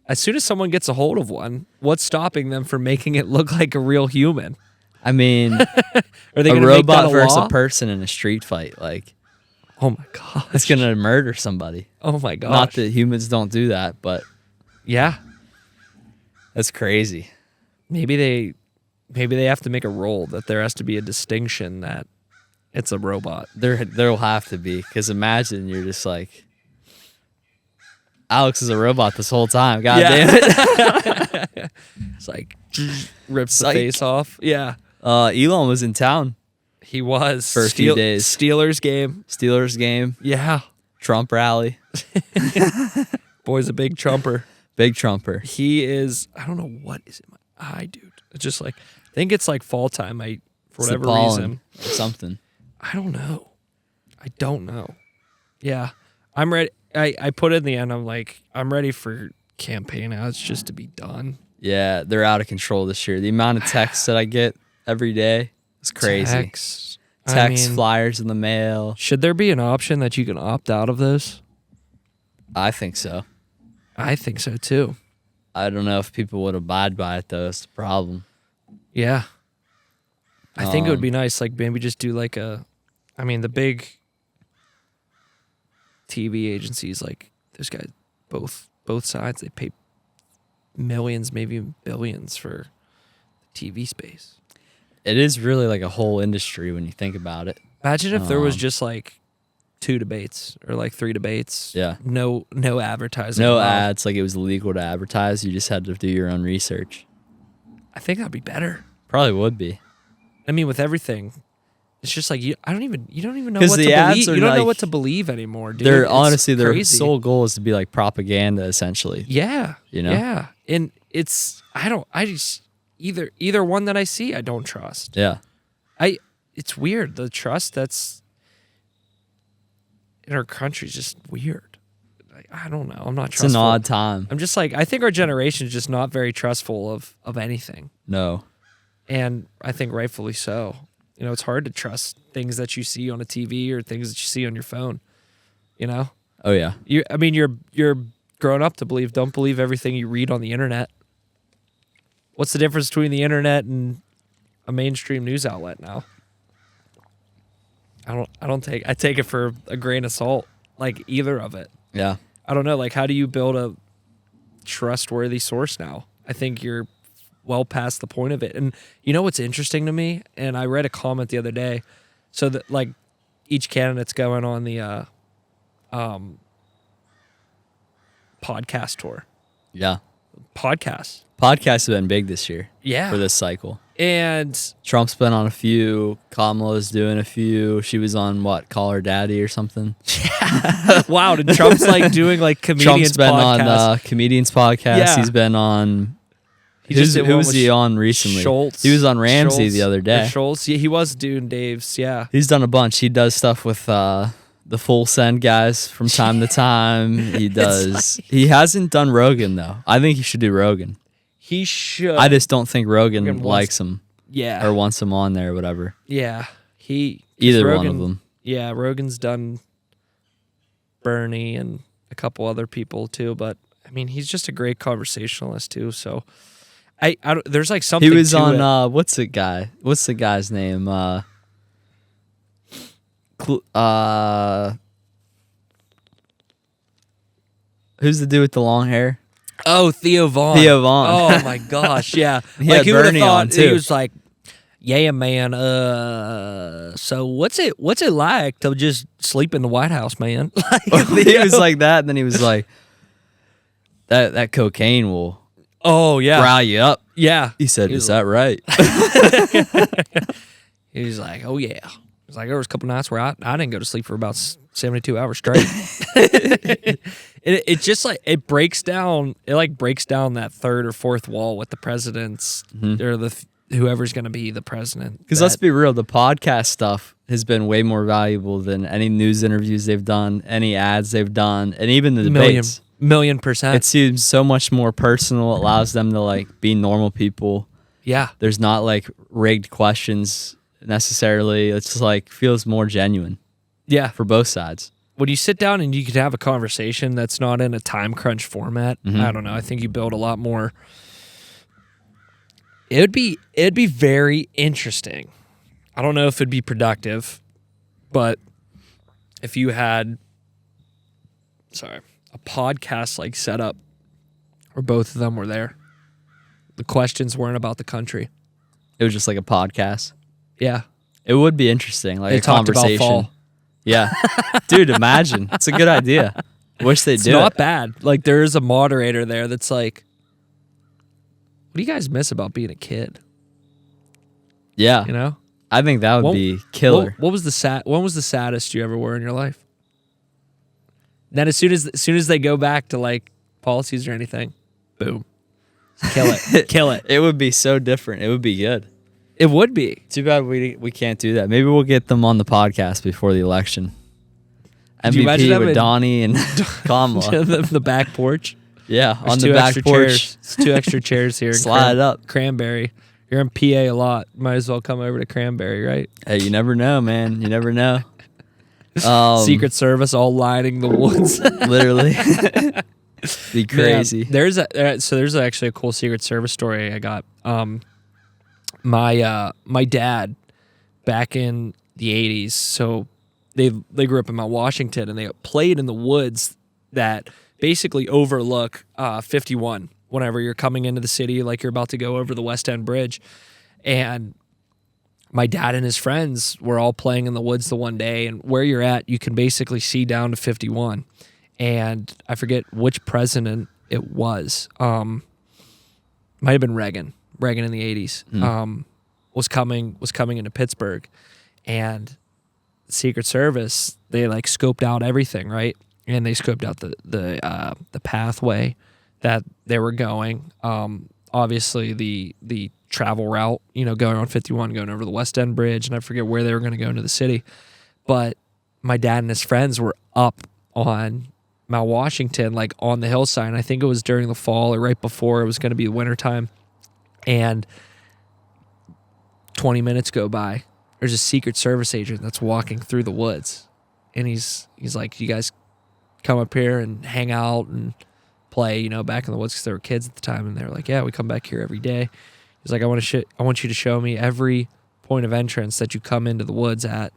As soon as someone gets a hold of one, what's stopping them from making it look like a real human? I mean, are they a gonna robot make that versus law? a person in a street fight, oh my god, it's gonna murder somebody. Oh my god. Not that humans don't do that, but yeah, that's crazy. Maybe they have to make a rule that there has to be a distinction that it's a robot. There'll have to be, because imagine you're just Alex is a robot this whole time. God damn it. It's rips the face off. Yeah. Elon was in town. He was. For a few days. Steelers game. Yeah. Trump rally. Boy's a big Trumper. Big Trumper. He is, I don't know what is in my eye, dude. It's just I think it's fall time. For whatever reason. Or something. I don't know. Yeah. I'm ready. I put it in the end. I'm ready for campaign ads just to be done. Yeah, they're out of control this year. The amount of texts that I get every day is crazy. Text, flyers in the mail. Should there be an option that you can opt out of those? I think so. I think so too. I don't know if people would abide by it though. That's the problem. Yeah. I think it would be nice, like maybe just do like the big TV agencies, like those guys, both sides, they pay millions, maybe even billions for TV space. It is really like a whole industry when you think about it. Imagine if there was just like 2 debates or like 3 debates. Yeah. No advertising. No ads. Like it was illegal to advertise. You just had to do your own research. I think that'd be better. Probably would be. I mean, with everything, it's just like you don't even know 'Cause what the to ads believe. are You don't know like- what to believe anymore, dude. They're It's honestly their crazy. sole goal is to be like propaganda, essentially. Yeah. You know? Yeah. And it's either one that I see, I don't trust. Yeah. It's weird. The trust that's in our country is just weird. I don't know. I'm not trustful. It's an odd time. I'm just like, I think our generation is just not very trustful of anything. No. And I think rightfully so. You know, it's hard to trust things that you see on a TV or things that you see on your phone. You know? Oh yeah. You're grown up to believe, don't believe everything you read on the internet. What's the difference between the internet and a mainstream news outlet now? I take it for a grain of salt, like either of it. Yeah. I don't know, like how do you build a trustworthy source now? I think you're well past the point of it. And you know what's interesting to me? And I read a comment the other day. So that like each candidate's going on the podcast tour. Yeah. Podcasts. Podcasts have been big this year. Yeah. For this cycle. And Trump's been on a few. Kamala's doing a few. She was on what? Call Her Daddy or something. wow, and Trump's like doing like comedians Trump's been podcasts. on comedians podcast. Yeah. He's been on. He just did Who one was with he on recently? Schultz. He was on Ramsey Schultz. the other day. Schultz. Yeah, he was doing Dave's. Yeah. He's done a bunch. He does stuff with the Full Send guys from time to time. He does. He hasn't done Rogan though. I think he should do Rogan. He should. I just don't think Rogan Rogan likes him. Yeah. Or wants him on there or whatever. Yeah. Either one of them. Yeah, Rogan's done Bernie and a couple other people too, but I mean, he's just a great conversationalist too. So I don't, there's like something. He was to it. on what's the guy's name? Who's the dude with the long hair? Oh, Theo Vaughn. Theo Vaughn. Oh my gosh, yeah. He like had who would have Bernie thought on, too. he was like, yeah, man. So what's it like to just sleep in the White House, man? He was like that, and then he was like, that cocaine will rile you up. Yeah. He said, "Is that right?" He was like, oh yeah. He was like, there was a couple nights where I didn't go to sleep for about 72 hours straight. It just like it breaks down that third or fourth wall with the presidents or whoever's going to be the president. Because let's be real, the podcast stuff has been way more valuable than any news interviews they've done, any ads they've done, and even the debates. Million percent. It seems so much more personal. It allows them to like be normal people. Yeah. There's not like rigged questions necessarily. It's just like feels more genuine. Yeah. For both sides. When you sit down and you can have a conversation that's not in a time crunch format, I don't know. I think you build a lot more. It'd be very interesting. I don't know if it'd be productive, but if you had a podcast like set up where both of them were there, the questions weren't about the country. It was just like a podcast. Yeah. It would be interesting, like They a talked about conversation. fall. Yeah. Dude, imagine. It's a good idea. Wish they'd do it. It's not bad. Like there is a moderator there that's like, what do you guys miss about being a kid? Yeah. You know? I think that would be killer. When was the saddest you ever were in your life? Then as soon as they go back to like policies or anything, boom. Kill it. Kill it. It would be so different. It would be good. It would be. Too bad we can't do that. Maybe we'll get them on the podcast before the election. Could you imagine MVP having with Donnie and Kamala. the back porch. Yeah, There's on two the back extra porch. Chairs. It's 2 extra chairs here. Slide it up. Cranberry. You're in PA a lot. Might as well come over to Cranberry, right? Hey, you never know, man. You never know. Secret Service all lining the woods. Literally. Be crazy. Man, there's actually a cool Secret Service story I got. My dad back in the 80s, so they grew up in Mount Washington, and they played in the woods that basically overlook 51 whenever you're coming into the city, like you're about to go over the West End Bridge. And my dad and his friends were all playing in the woods the one day, and where you're at, you can basically see down to 51. And I forget which president it was. Might have been Reagan in the 80s. Was coming into Pittsburgh, and Secret Service, they like scoped out everything, right? And they scoped out the pathway that they were going. Obviously the travel route, going on 51, going over the West End Bridge, and I forget where they were going to go into the city. But my dad and his friends were up on Mount Washington, like on the hillside. And I think it was during the fall or right before it was going to be wintertime. And 20 minutes go by. There's a Secret Service agent that's walking through the woods. And he's like, you guys come up here and hang out and play, back in the woods, because they were kids at the time. And they were like, yeah, we come back here every day. He's like, I want you to show me every point of entrance that you come into the woods at.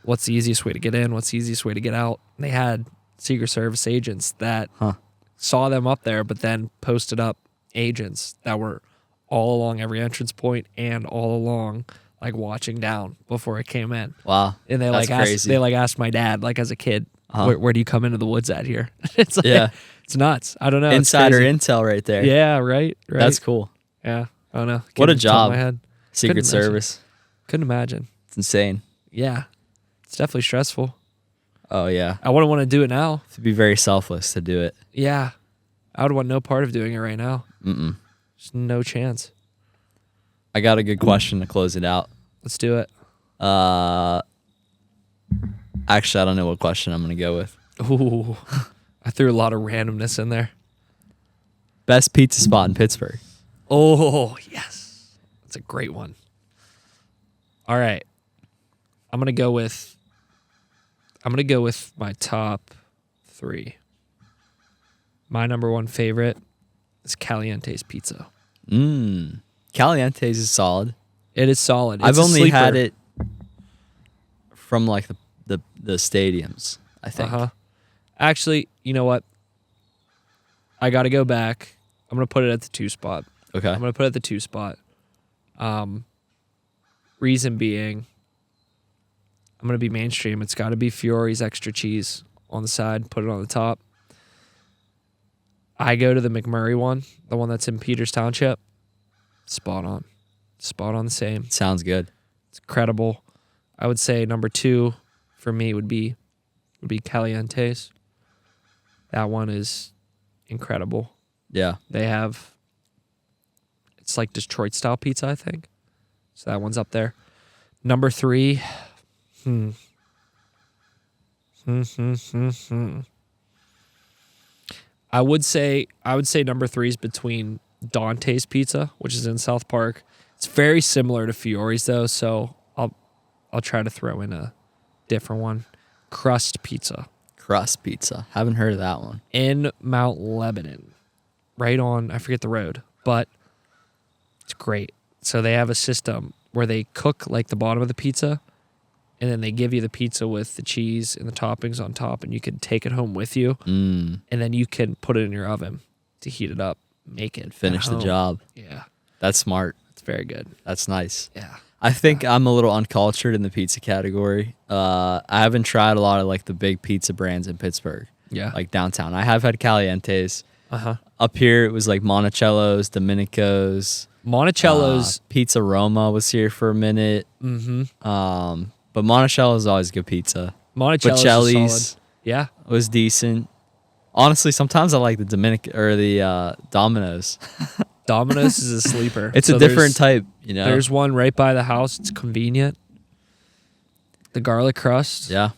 What's the easiest way to get in? What's the easiest way to get out? And they had Secret Service agents that saw them up there, but then posted up agents that were all along every entrance point and all along, like watching down before it came in. Wow. And they asked my dad, like as a kid, where do you come into the woods at here? It's like, it's nuts. I don't know. Insider intel right there. Yeah, right. That's cool. Yeah. I don't know. What a job. My head. Secret Service. Couldn't imagine. It's insane. Yeah. It's definitely stressful. Oh, yeah. I wouldn't want to do it now. To be very selfless to do it. Yeah. I would want no part of doing it right now. Mm-mm. There's no chance. I got a good question to close it out. Let's do it. Actually, I don't know what question I'm going to go with. Ooh. I threw a lot of randomness in there. Best pizza spot in Pittsburgh. Oh, yes. That's a great one. All right. I'm going to go with my top 3. My number 1 favorite is Caliente's Pizza. Caliente's is solid. It is solid. It's I've only sleeper. had it from like the stadiums, I think. Actually, you know what? I got to go back. I'm going to put it at the 2 spot. Okay. I'm going to put it at the 2 spot. Reason being, I'm going to be mainstream. It's got to be Fiore's extra cheese on the side. Put it on the top. I go to the McMurray one, the one that's in Peters Township. Spot on. Spot on the same. Sounds good. It's incredible. I would say number 2 for me would be Caliente's. That one is incredible. Yeah. They have, it's like Detroit style pizza, I think. So that one's up there. Number 3. I would say number 3 is between Dante's Pizza, which is in South Park. It's very similar to Fiore's though, so I'll try to throw in a different one. Crust Pizza. Crust Pizza. Haven't heard of that one. In Mount Lebanon. Right on, I forget the road, but it's great. So they have a system where they cook like the bottom of the pizza, and then they give you the pizza with the cheese and the toppings on top, and you can take it home with you, and then you can put it in your oven to heat it up, make it, finish the job. Yeah. That's smart. It's very good. That's nice. Yeah. I think I'm a little uncultured in the pizza category. I haven't tried a lot of like the big pizza brands in Pittsburgh. Yeah. Like downtown. I have had Caliente's. Up here it was like Monticello's, Domenico's. Monticello's. Pizza Roma was here for a minute. But Monticello's always good pizza. Monticello's Bocelli's is solid. Yeah. was decent. Honestly, sometimes I like the Domino's. Domino's is a sleeper. It's a different type, There's one right by the house. It's convenient. The garlic crust. Yeah.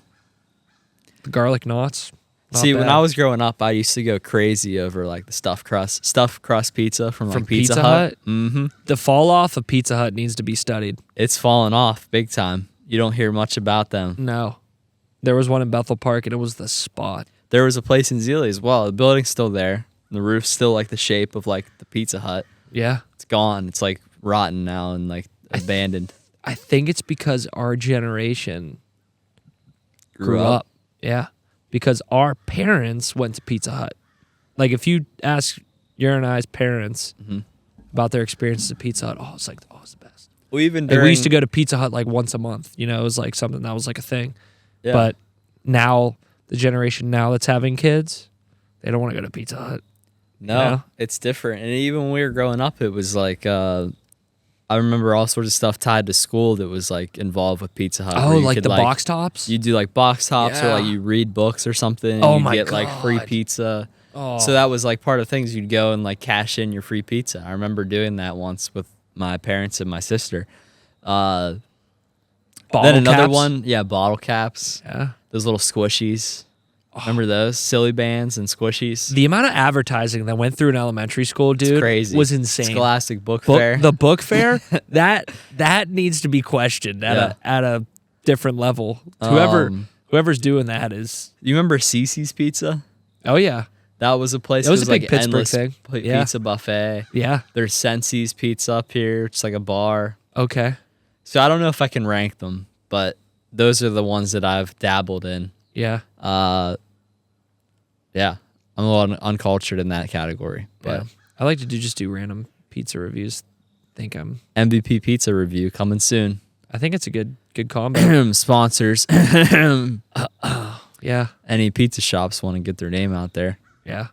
The garlic knots. See, when I was growing up, I used to go crazy over like the stuffed crust pizza from like Pizza Hut. Mm-hmm. The fall off of Pizza Hut needs to be studied. It's fallen off big time. You don't hear much about them. No. There was one in Bethel Park, and it was the spot. There was a place in Zealy as well. The building's still there. The roof's still like the shape of like the Pizza Hut. Yeah. It's gone. It's like rotten now and like abandoned. I think it's because our generation grew up. Yeah. Because our parents went to Pizza Hut. Like if you ask your and I's parents about their experiences at Pizza Hut, it's the best. Well, even we used to go to Pizza Hut like once a month. You know, it was like something that was like a thing. Yeah. But now, the generation now that's having kids, they don't want to go to Pizza Hut. No, you know? It's different. And even when we were growing up, it was like, I remember all sorts of stuff tied to school that was like involved with Pizza Hut. Oh, like the box tops? You do like box tops or like you read books or something. Oh, and my get God. like free pizza. Oh. So that was like part of things. You'd go and like cash in your free pizza. I remember doing that once with my parents and my sister. Then another caps? one, bottle caps. Yeah. Those little squishies. Remember those? Silly bands and squishies. The amount of advertising that went through in elementary school, dude, it's crazy. Was insane. Scholastic Book Fair. The book fair, that needs to be questioned at a different level. Whoever's doing that is. You remember Cece's Pizza? Oh yeah. That was a place. It was a big like Pittsburgh thing. Pizza buffet. Yeah. There's Sensi's Pizza up here. It's like a bar. Okay. So I don't know if I can rank them, but those are the ones that I've dabbled in. Yeah. Yeah. I'm a little uncultured in that category. But I like to do random pizza reviews. MVP pizza review coming soon. I think it's a good combo. Sponsors. Yeah. Any pizza shops want to get their name out there. Yeah.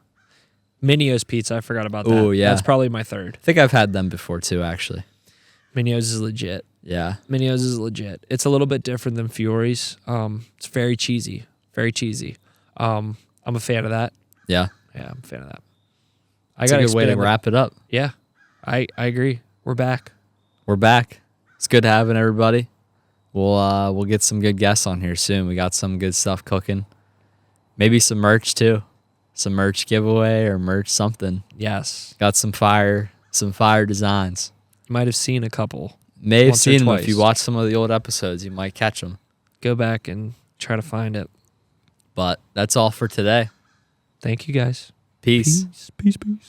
Minio's Pizza, I forgot about that. Oh, yeah. That's probably my third. I think I've had them before too, actually. Minio's is legit. Yeah. Minio's is legit. It's a little bit different than Fiore's. It's very cheesy. Very cheesy. I'm a fan of that. Yeah. Yeah, I'm a fan of that. That's a good way to wrap it up. Yeah. I agree. We're back. It's good having everybody. We'll get some good guests on here soon. We got some good stuff cooking. Maybe some merch too. Some merch giveaway or merch something. Yes. Got some fire designs. You might have seen a couple. May have seen them. If you watch some of the old episodes, you might catch them. Go back and try to find it. But that's all for today. Thank you guys. Peace. Peace.